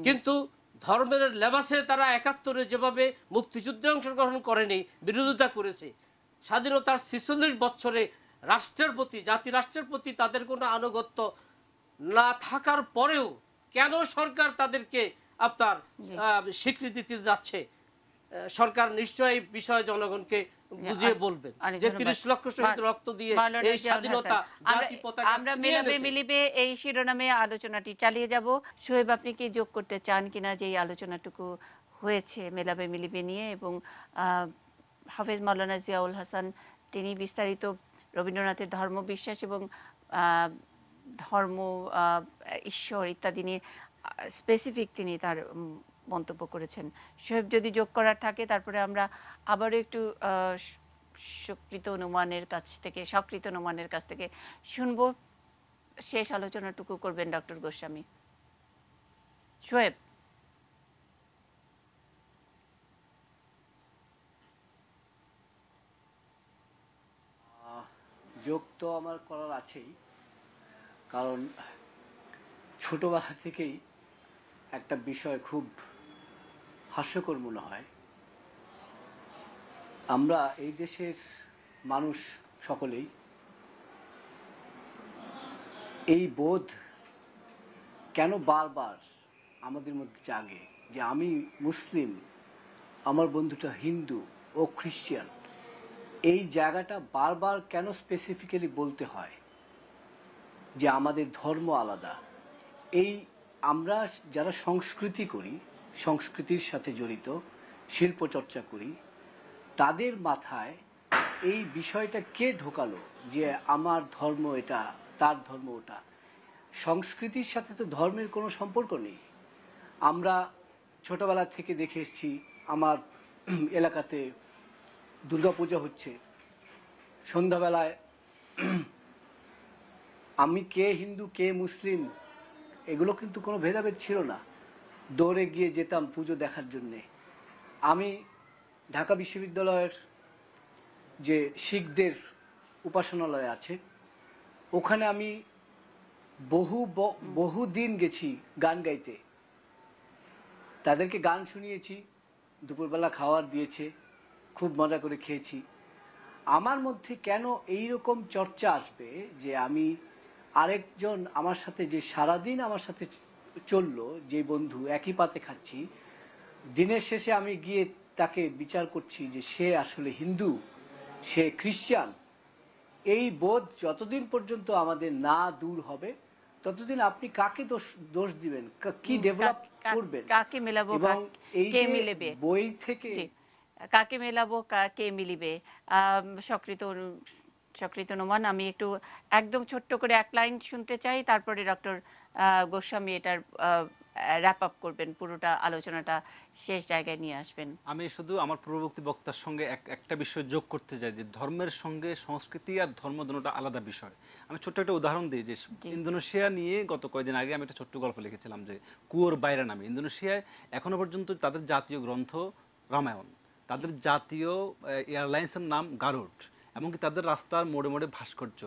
কিন্তু ধর্মের লেবাসে তারা 71-এ যেভাবে মুক্তিযুদ্ধে অংশগ্রহণ করেনি, বিরোধিতা করেছে, স্বাধীনতার 46 বছরে রাষ্ট্রের প্রতি, জাতি রাষ্ট্রের প্রতি তাদের কোনো আনুগত্য না থাকার পরেও কেন সরকার তাদেরকে আপনার স্বীকৃতি দিতে যাচ্ছে? সরকার নিশ্চয়ই বিষয়ে জনগণকে বুঝিয়ে বলবেন যে 30 লক্ষ শহীদ রক্ত দিয়ে এই স্বাধীনতা, জাতি পতাকা আমরা মেলাবে মিলিবে এই শিরোনামে আলোচনাটি চালিয়ে যাব। শোয়েব, আপনি কি যোগ করতে চান কিনা যে এই আলোচনাটুকু হয়েছে মেলাবে মিলিবে নিয়ে? এবং হাফেজ মাওলানা জিয়াউল হাসান তিনি বিস্তারিত রবীন্দ্রনাথের ধর্ম বিশ্বাস এবং ধর্ম, ঈশ্বর ইত্যাদি নিয়ে স্পেসিফিক তিনি তার মন্তব্য করেছেন। শোয়েব, যদি যোগ করার থাকে তারপরে আমরা আবারও একটু সকৃত অনুমানের কাছ থেকে শুনব। শেষ আলোচনাটুকু করবেন ডক্টর গোস্বামী। শোয়েব। যোগ তো আমার করার আছেই, কারণ ছোটবেলা থেকেই একটা বিষয় খুব হাস্যকর মনে হয়। আমরা এই দেশের মানুষ সকলেই এই বোধ কেন বারবার আমাদের মধ্যে জাগে যে আমি মুসলিম, আমার বন্ধুটা হিন্দু ও খ্রিস্টান, এই জায়গাটা বারবার কেন স্পেসিফিক্যালি বলতে হয় যে আমাদের ধর্ম আলাদা? এই আমরা যারা সংস্কৃতি করি, সংস্কৃতির সাথে জড়িত, শিল্প চর্চা করি, তাদের মাথায় এই বিষয়টা কে ঢোকালো যে আমার ধর্ম এটা, তার ধর্ম ওটা? সংস্কৃতির সাথে তো ধর্মের কোনো সম্পর্ক নেই। আমরা ছোটবেলা থেকে দেখে এসেছি, আমার এলাকাতে দুর্গাপূজা হচ্ছে, সন্ধ্যাবেলায় আমি কে হিন্দু কে মুসলিম এগুলো কিন্তু কোনো ভেদাভেদ ছিল না, দৌড়ে গিয়ে যেতাম পুজো দেখার জন্যে। আমি ঢাকা বিশ্ববিদ্যালয়ের যে শিখদের উপাসনালয় আছে, ওখানে আমি বহু দিন গেছি গান গাইতে, তাদেরকে গান শুনিয়েছি, দুপুরবেলা খাওয়ার দিয়েছে, খুব মজা করে খেয়েছি। আমার মধ্যে কেন এই রকম চর্চা আসবে যে আমি আরেকজন আমার সাথে যে সারাদিন আমার সাথে চললো, যে বন্ধু, একই পাতে খাচ্ছি, দিনের শেষে আমি গিয়ে তাকে বিচার করছি যে সে আসলে হিন্দু, সে খ্রিস্টান? এই বোধ যতদিন পর্যন্ত আমাদের না দূর হবে ততদিন আপনি কাকে দোষ দিবেন, কি ডেভেলপ করবেন, কাকে মেলাবো, এবং এই কে যে মিলেবে, বই থেকে কাকে মেলাবো, কে মিলিবে? সকৃত অনুমান। আমি একটু একদম ছোট্ট করে এক লাইন শুনতে চাই, তারপরে ডক্টর গোস্বামী এটার র্যাপ আপ করবেন, পুরোটা আলোচনাটা শেষ জায়গায় নিয়ে আসবেন। আমি শুধু আমার পূর্ববর্তী বক্তার সঙ্গে একটা বিষয় যোগ করতে চাই যে ধর্মের সঙ্গে সংস্কৃতি আর ধর্ম দুটোটা আলাদা বিষয়। আমি ছোট্ট একটা উদাহরণ দিই যে ইন্দোনেশিয়া নিয়ে গত কয়েকদিন আগে আমি একটা ছোট্ট গল্প লিখেছিলাম যে কুয়োর বাইরে নামে। ইন্দোনেশিয়ায় এখনো পর্যন্ত তাদের জাতীয় গ্রন্থ রামায়ণ, তাদের জাতীয় এয়ারলাইন্সের নাম গারুড, এমনকি তাদের রাস্তার মোড়ে মোড়ে ভাস্কর্য,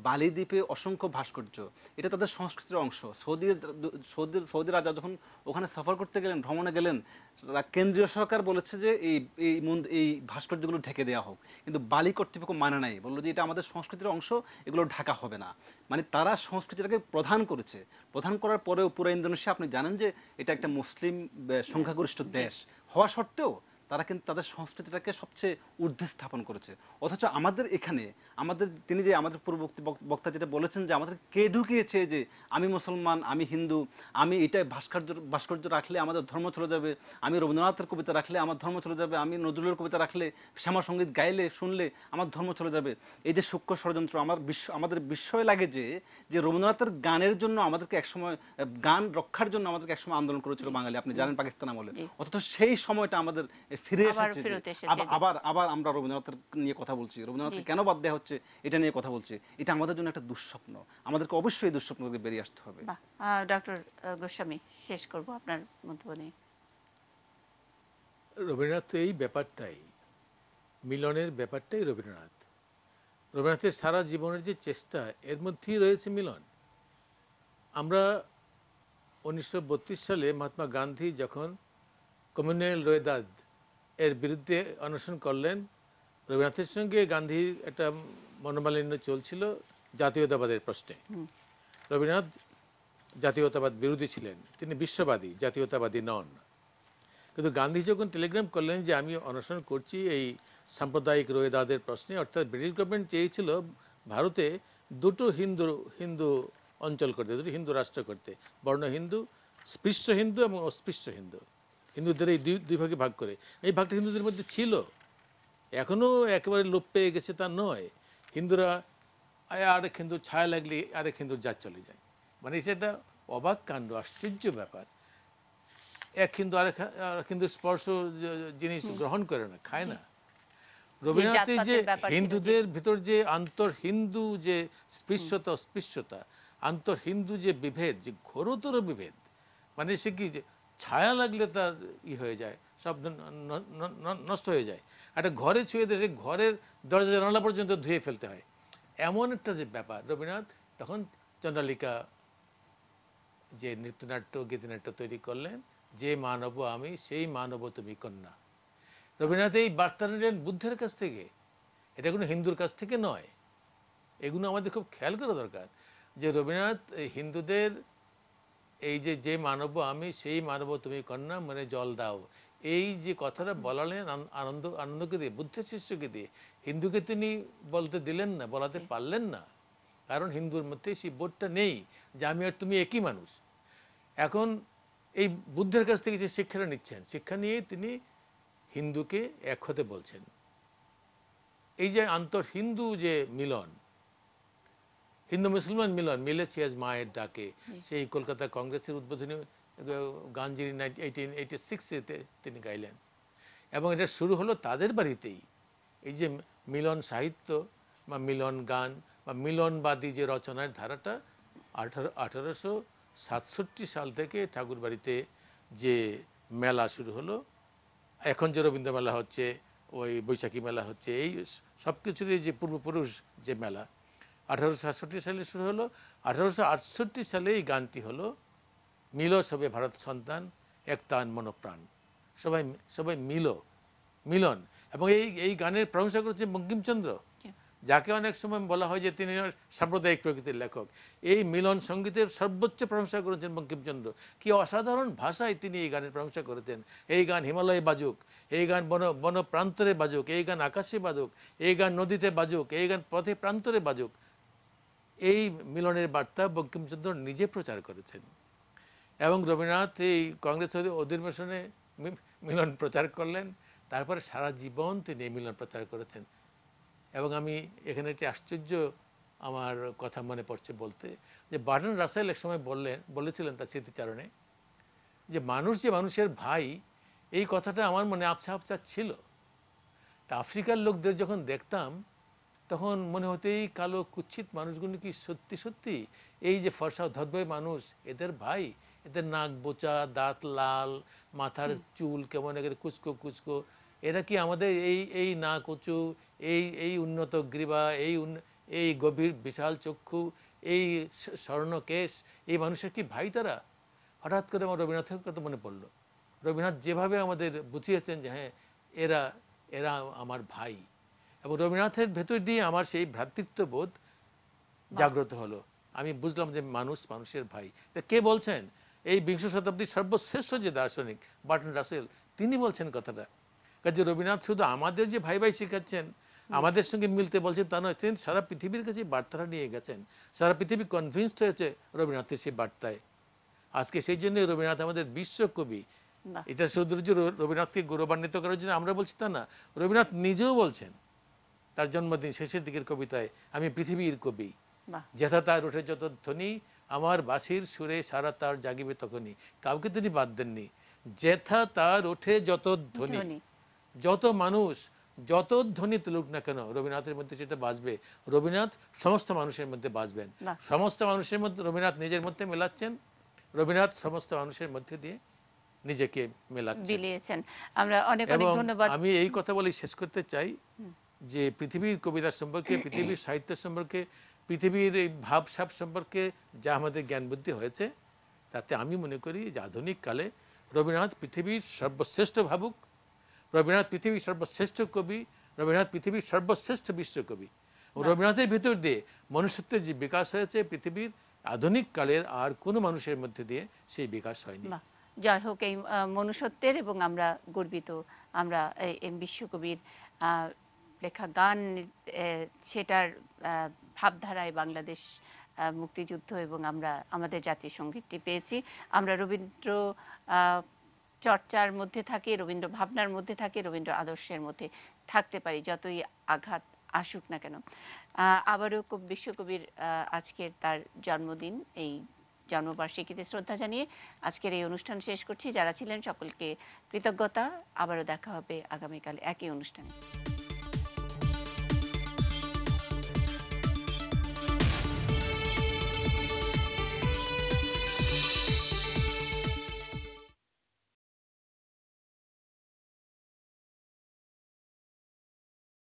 বালি দ্বীপে অসংখ্য ভাস্কর্য, এটা তাদের সংস্কৃতির অংশ। সৌদি রাজা যখন ওখানে সফর করতে গেলেন, ভ্রমণে গেলেন, কেন্দ্রীয় সরকার বলেছে যে এই ভাস্কর্যগুলো ঢেকে দেওয়া হোক, কিন্তু বালি কর্তৃপক্ষ মানে নাই, বললো যে এটা আমাদের সংস্কৃতির অংশ, এগুলো ঢাকা হবে না। মানে তারা সংস্কৃতিটাকে প্রধান করেছে। প্রধান করার পরেও পুরো ইন্দোনেশিয়া, আপনি জানেন যে এটা একটা মুসলিম সংখ্যাগরিষ্ঠ দেশ হওয়া সত্ত্বেও তারা কিন্তু তাদের সংস্কৃতিটাকে সবচেয়ে ঊর্ধ্বে স্থাপন করেছে। অথচ আমাদের এখানে তিনি যে আমাদের পূর্ববর্তী বক্তা যেটা বলেছেন যে আমাদের কে ঢুকিয়েছে যে আমি মুসলমান, আমি হিন্দু, আমি এটা ভাস্কর্য রাখলে আমাদের ধর্ম চলে যাবে, আমি রবীন্দ্রনাথের কবিতা রাখলে আমার ধর্ম চলে যাবে, আমি নজরুলের কবিতা রাখলে, শ্যামা সঙ্গীত গাইলে শুনলে আমার ধর্ম চলে যাবে। এই যে সূক্ষ্ম ষড়যন্ত্র, আমাদের বিস্ময় লাগে যে রবীন্দ্রনাথের গানের জন্য আমাদেরকে একসময়, গান রক্ষার জন্য আমাদেরকে একসময় আন্দোলন করেছিল বাঙালি, আপনি জানেন, পাকিস্তান আমলে। অথচ সেই সময়টা আমাদের ফিরে এসেছে। আবার আমরা রবীন্দ্রনাথের নিয়ে কথা বলছি, রবীন্দ্রনাথকে কেন বাদ দেওয়া হচ্ছে এটা নিয়ে কথা বলছি। এটা আমাদের জন্য একটা দুঃস্বপ্ন, আমাদেরকে অবশ্যই এই দুঃস্বপ্ন থেকে বেরিয়ে আসতে হবে। ডক্টর গোস্বামী, শেষ করব আপনার মন্তব্য নিয়ে। রবীন্দ্রনাথ এই ব্যাপারটাই, মিলনের ব্যাপারটাই রবীন্দ্রনাথের সারা জীবনের যে চেষ্টা, এর মধ্যেই রয়েছে মিলন। আমরা 1932 সালে মহাত্মা গান্ধী যখন কমিউনাল রোয়েদাদ এর বিরুদ্ধে অনশন করলেন, রবীন্দ্রনাথের সঙ্গে গান্ধীর একটা মনোমালিন্য চলছিল জাতীয়তাবাদের প্রশ্নে। রবীন্দ্রনাথ জাতীয়তাবাদ বিরোধী ছিলেন, তিনি বিশ্ববাদী, জাতীয়তাবাদী নন। কিন্তু গান্ধী যখন টেলিগ্রাম করলেন যে আমি অনশন করছি এই সাম্প্রদায়িক রোয়েদাদের প্রশ্নে, অর্থাৎ ব্রিটিশ গভর্নমেন্ট চেয়েছিল ভারতে দুটো হিন্দু অঞ্চল করতে, দুটো হিন্দু রাষ্ট্র করতে, বর্ণ হিন্দু, স্পৃশ্য হিন্দু এবং অস্পৃশ্য হিন্দু, হিন্দুদের এই দুই ভাগে ভাগ করে। এই ভাগটা হিন্দুদের মধ্যে ছিল, এখনও একেবারে লোপ পেয়ে গেছে তা নয়। হিন্দুরা আরেক হিন্দুর ছায়া লাগলে আরেক হিন্দুর জাত চলে যায়, মানে এটা একটা অবাক কাণ্ড, আশ্চর্য ব্যাপার। এক হিন্দু আরেক হিন্দুর স্পর্শ জিনিস গ্রহণ করে না, খায় না। রবীন্দ্রনাথের যে হিন্দুদের ভিতর যে আন্তর হিন্দু যে স্পৃশ্যতা অস্পৃশ্যতা, আন্তর হিন্দু যে বিভেদ, যে ঘোরতর বিভেদ, মানে সে কি ছায়া লাগলে তার হয়ে যায়, সব নষ্ট হয়ে যায়। একটা ঘরে ছুঁয়ে দিয়ে ঘরের দরজা জানালা পর্যন্ত ধুয়ে ফেলতে হয়, এমন একটা যে ব্যাপার। রবীন্দ্রনাথ তখন চন্দ্রালিকা যে নৃত্যনাট্য গীতিনাট্য তৈরি করলেন, যে মানব আমি সেই মানব তুমি কন্যা। রবীন্দ্রনাথ এই বার্তা নিলেন বুদ্ধের কাছ থেকে, এটা কোনো হিন্দুর কাছ থেকে নয়। এগুলো আমাদের খুব খেয়াল করা দরকার যে রবীন্দ্রনাথ হিন্দুদের এই যে মানব আমি সেই মানব তুমি কন্যা, মানে জল দাও, এই যে কথাটা বলালেন আনন্দকে দিয়ে, বুদ্ধের শিষ্যকে দিয়ে। হিন্দুকে তিনি বলতে দিলেন না, বলাতে পারলেন না, কারণ হিন্দুর মধ্যে সেই বোধটা নেই যে আমি আর তুমি একই মানুষ। এখন এই বুদ্ধের কাছ থেকে যে শিক্ষাটা নিচ্ছেন, শিক্ষা নিয়ে তিনি হিন্দুকে এক হতে বলছেন। এই যে আন্তর হিন্দু যে মিলন, হিন্দু মুসলমান মিলন, মিলেছি আজ মায়ের ডাকে, সেই কলকাতা কংগ্রেসের উদ্বোধনী গান যিনি 1886-এ তিনি গাইলেন, এবং এটা শুরু হলো তাদের বাড়িতেই। এই যে মিলন সাহিত্য বা মিলন গান বা মিলনবাদী যে রচনার ধারাটা 1867 সাল থেকে ঠাকুর বাড়িতে যে মেলা শুরু হলো, এখন যে রবীন্দ্র মেলা হচ্ছে, ওই বৈশাখী মেলা হচ্ছে, এই সব কিছুরই যে পূর্বপুরুষ যে মেলা 1867 সালে শুরু হলো। 1868 সালে এই গানটি হলো মিলো সবে ভারত সন্তান এক তান মনোপ্রাণ, সবাই মিলন। এবং এই গানের প্রশংসা করেছে বঙ্কিমচন্দ্র, যাকে অনেক সময় বলা হয় যে তিনি সাম্প্রদায়িক প্রকৃতির লেখক। এই মিলন সঙ্গীতের সর্বোচ্চ প্রশংসা করেছেন বঙ্কিমচন্দ্র। কি অসাধারণ ভাষায় তিনি এই গানের প্রশংসা করেছেন। এই গান হিমালয়ে বাজুক, এই গান বন প্রান্তরে বাজুক, এই গান আকাশে বাজুক, এই গান নদীতে বাজুক, এই গান পথে প্রান্তরে বাজুক। এই মিলনের বার্তা বঙ্কিমচন্দ্র নিজে প্রচার করেছেন, এবং রবীন্দ্রনাথ এই কংগ্রেস অধিবেশনে মিলন প্রচার করলেন। তারপরে সারা জীবন তিনি এই মিলন প্রচার করেছেন। এবং আমি এখানে একটি আশ্চর্য আমার কথা মনে পড়ছে বলতে, যে বার্টন রাসেল এক সময় বলেছিলেন তার স্মৃতিচারণে যে মানুষ যে মানুষের ভাই, এই কথাটা আমার মনে আবছা আবছা ছিল। তা আফ্রিকার লোকদের যখন দেখতাম তখন মনে হতো এই কালো কুৎসিত মানুষগুলো কি সত্যি সত্যি এই যে ফর্সা ধবধবে মানুষ, এদের ভাই, এদের নাক বোচা, দাঁত লাল, মাথার চুল কেমন একের কুচকো কুচকো, এরা কি আমাদের এই নাক উঁচু, এই এই উন্নত গ্রীবা, এই গভীর বিশাল চক্ষু, এই স্বর্ণকেশ, এই মানুষের কি ভাই তারা? হঠাৎ করে আমার রবীন্দ্রনাথের কথা মনে পড়লো। রবীন্দ্রনাথ যেভাবে আমাদের বুঝিয়েছেন যে হ্যাঁ এরা এরা আমার ভাই, এবং রবীন্দ্রনাথের ভেতর দিয়ে আমার সেই ভ্রাতৃত্ববোধ জাগ্রত হলো। আমি বুঝলাম যে মানুষ মানুষের ভাই। তা কে বলছেন? এই বিংশ শতাব্দীর সর্বশ্রেষ্ঠ যে দার্শনিক বার্ট্রান্ড রাসেল, তিনি বলছেন কথাটা। কাজে রবীন্দ্রনাথ শুধু আমাদের যে ভাই ভাই শেখাচ্ছেন, আমাদের সঙ্গে মিলতে বলছেন তা নয়, তিনি সারা পৃথিবীর কাছে বার্তাটা নিয়ে গেছেন। সারা পৃথিবী কনভিন্সড হয়েছে রবীন্দ্রনাথের সেই বার্তায়। আজকে সেই জন্য রবীন্দ্রনাথ আমাদের বিশ্বকবি। এটা শুধু যে রবীন্দ্রনাথকে গৌরবান্বিত করার জন্য আমরা বলছি তা না, রবীন্দ্রনাথ নিজেও বলছেন তার জন্মদিন শেষের দিকের কবিতায়, আমি পৃথিবীর কবি, যেথা তার উঠে যত ধ্বনি, আমার বাঁশির সুরে সারা তার জাগিবে তখনই। কাউকে তিনি বাদ দেননি। যেথা তার ওঠে যত ধ্বনি, যত মানুষ যত ধ্বনি তুলুক না কেন, রবীন্দ্রনাথের মধ্যে সেটা বাজবে। রবীন্দ্রনাথ সমস্ত মানুষের মধ্যে বাজবেন। সমস্ত মানুষের মধ্যে রবীন্দ্রনাথ নিজের মধ্যে মেলাচ্ছেন, রবীন্দ্রনাথ সমস্ত মানুষের মধ্যে দিয়ে নিজেকে মেলাচ্ছেন। আমরা অনেক অনেক ধন্যবাদ। আমি এই কথা বলে শেষ করতে চাই যে পৃথিবীর কবিতা সম্পর্কে, পৃথিবীর সাহিত্য সম্পর্কে, পৃথিবীর এই ভাবসাব সম্পর্কে যা আমাদের জ্ঞান বুদ্ধি হয়েছে, তাতে আমি মনে করি যে আধুনিক কালে রবীন্দ্রনাথ পৃথিবীর সর্বশ্রেষ্ঠ ভাবুক, রবীন্দ্রনাথ পৃথিবীর সর্বশ্রেষ্ঠ কবি, রবীন্দ্রনাথ পৃথিবীর সর্বশ্রেষ্ঠ বিশ্বকবি। রবীন্দ্রনাথের ভিতর দিয়ে মনুষ্যত্বের যে বিকাশ হয়েছে, পৃথিবীর আধুনিক কালের আর কোনো মানুষের মধ্যে দিয়ে সেই বিকাশ হয়নি। জয় হোক এই মনুষ্যত্বের, এবং আমরা গর্বিত আমরা এম বিশ্বকবির লেখা গান, সেটার ভাবধারায় বাংলাদেশ মুক্তিযুদ্ধ এবং আমরা আমাদের জাতীয় সঙ্গীতটি পেয়েছি। আমরা রবীন্দ্র চর্চার মধ্যে থাকি, রবীন্দ্র ভাবনার মধ্যে থাকি, রবীন্দ্র আদর্শের মধ্যে থাকতে পারি, যতই আঘাত আসুক না কেন। আবারও বিশ্বকবির আজকের তার জন্মদিন, এই জন্মবার্ষিকীতে শ্রদ্ধা জানিয়ে আজকের এই অনুষ্ঠান শেষ করছি। যারা ছিলেন সকলকে কৃতজ্ঞতা। আবারও দেখা হবে আগামীকাল একই অনুষ্ঠানে।